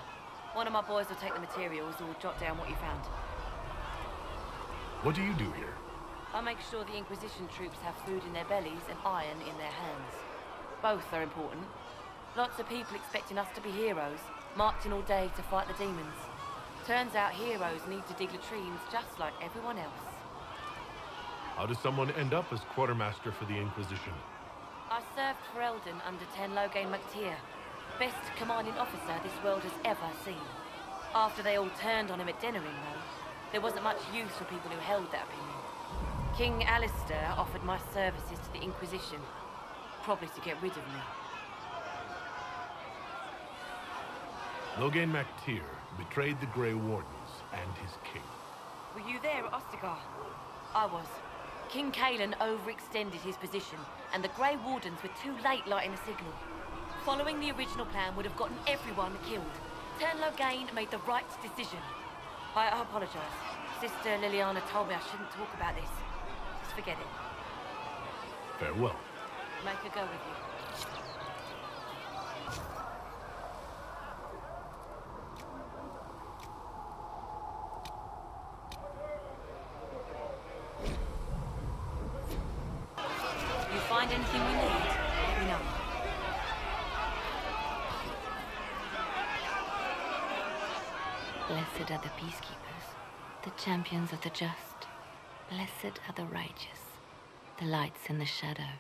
One of my boys will take the materials or jot down what you found. What do you do here? I make sure the Inquisition troops have food in their bellies and iron in their hands. Both are important. Lots of people expecting us to be heroes, marching all day to fight the demons. Turns out heroes need to dig latrines just like everyone else. How does someone end up as quartermaster for the Inquisition? I served for Eldon under ᴘᴜᴇᴜᴜ, best commanding officer this world has ever seen. After they all turned on him at Denerim, though, there wasn't much use for people who held that opinion. King Alistair offered my services to the Inquisition, probably to get rid of me. ᴘᴜᴇᴅᴜᴛᴞᴜ betrayed the Grey Wardens and his king. Were you there at Ostagar? I was. King Cailan overextended his position, and the Grey Wardens were too late lighting a signal. Following the original plan would have gotten everyone killed. ᴘᴜᴜᴇᴅᴜᴜ made the right decision. I apologize. Sister Liliana told me I shouldn't talk about this. Just forget it. Farewell. Make her go with you. You find anything we need, let me know. Blessed are the peacekeepers, the champions of the just. Blessed are the righteous, the lights in the shadow.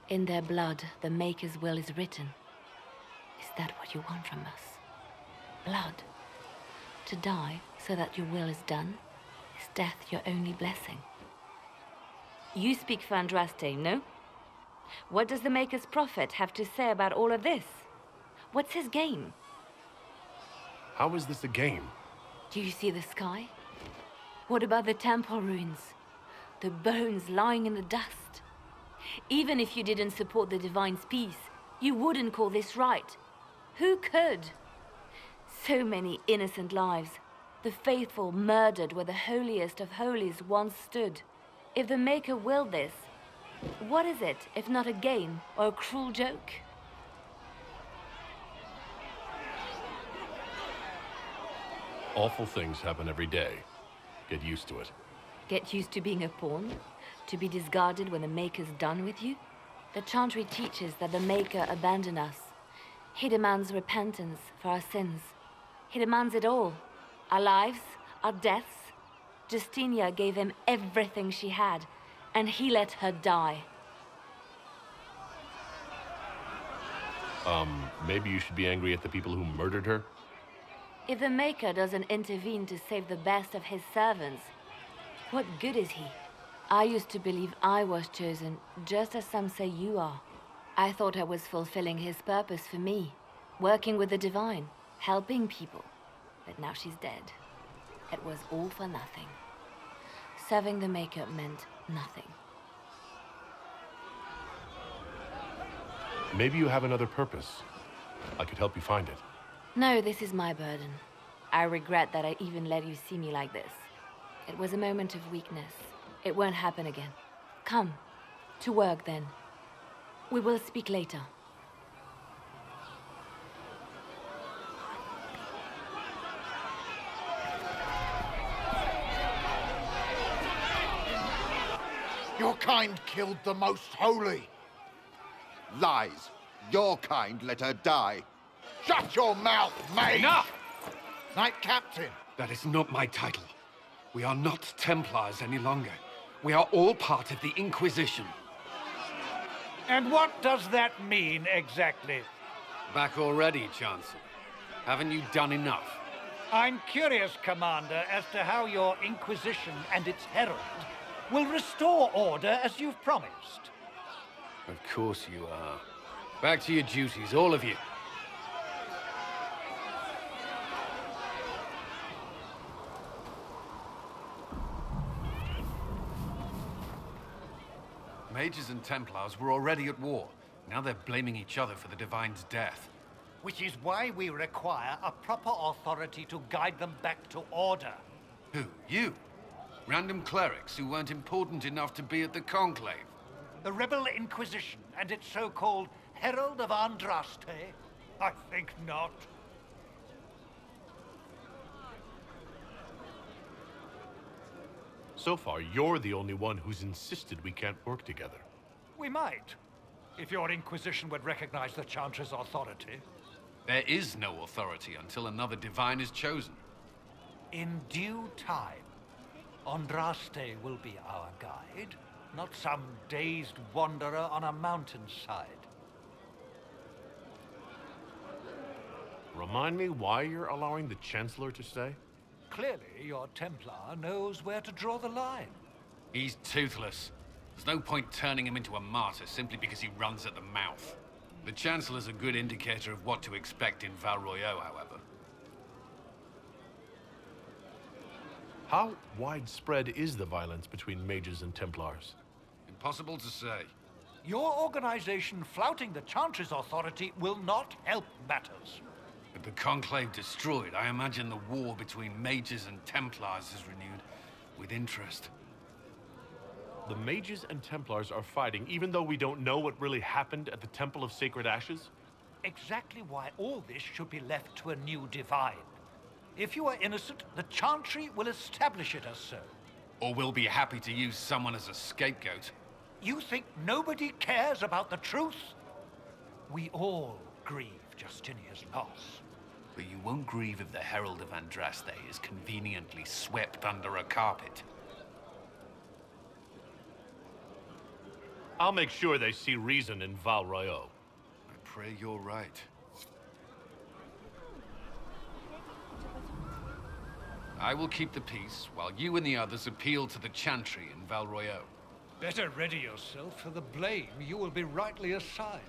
In their blood, the Maker's will is written. Is that what you want from us? Blood? To die so that your will is done? Is death your only blessing? You speak for Andraste, no? What does the Maker's prophet have to say about all of this? What's his game? How is this a game? Do you see the sky? What about the temple ruins? The bones lying in the dust? Even if you didn't support the Divine's peace, you wouldn't call this right. Who could? So many innocent lives. The faithful murdered where the holiest of holies once stood. If the Maker willed this, what is it if not a game or a cruel joke? Awful things happen every day. Get used to it. Get used to being a pawn? To be discarded when the Maker's done with you? The chantry teaches that the Maker abandoned us. He demands repentance for our sins. He demands it all. Our lives, our deaths. Justinia gave him everything she had, and he let her die. Maybe you should be angry at the people who murdered her? If the Maker doesn't intervene to save the best of his servants, what good is he? I used to believe I was chosen, just as some say you are. I thought I was fulfilling his purpose for me, working with the Divine, helping people. But now she's dead. It was all for nothing. Serving the Maker meant nothing. Maybe you have another purpose. I could help you find it. No, this is my burden. I regret that I even let you see me like this. It was a moment of weakness. It won't happen again. Come, to work then. We will speak later. Your kind killed the most holy. Lies. Your kind let her die. Shut your mouth, mate! Enough! Knight Captain. That is not my title. We are not Templars any longer. We are all part of the Inquisition. And what does that mean, exactly? Back already, Chancellor. Haven't you done enough? I'm curious, Commander, as to how your Inquisition and its herald will restore order as you've promised. Of course you are. Back to your duties, all of you. Mages and Templars were already at war. Now they're blaming each other for the Divine's death. Which is why we require a proper authority to guide them back to order. Who? You? Random clerics who weren't important enough to be at the Conclave? The Rebel Inquisition and its so-called Herald of Andraste? I think not. So far, you're the only one who's insisted we can't work together. We might, if your Inquisition would recognize the Chantry's authority. There is no authority until another Divine is chosen. In due time, Andraste will be our guide, not some dazed wanderer on a mountainside. Remind me why you're allowing the Chancellor to stay? Clearly, your Templar knows where to draw the line. He's toothless. There's no point turning him into a martyr simply because he runs at the mouth. The Chancellor's a good indicator of what to expect in Val Royeaux, however. How widespread is the violence between mages and Templars? Impossible to say. Your organization flouting the Chantry's authority will not help matters. With the Conclave destroyed, I imagine the war between mages and Templars is renewed with interest. The mages and Templars are fighting even though we don't know what really happened at the Temple of Sacred Ashes? Exactly why all this should be left to a new divine. If you are innocent, the Chantry will establish it as so. Or we'll be happy to use someone as a scapegoat. You think nobody cares about the truth? We all grieve Justinia's loss. But you won't grieve if the Herald of Andraste is conveniently swept under a carpet. I'll make sure they see reason in ⴘ I pray you're right. I will keep the peace, while you and the others appeal to the Chantry in ⴘ. Better ready yourself for the blame you will be rightly assigned.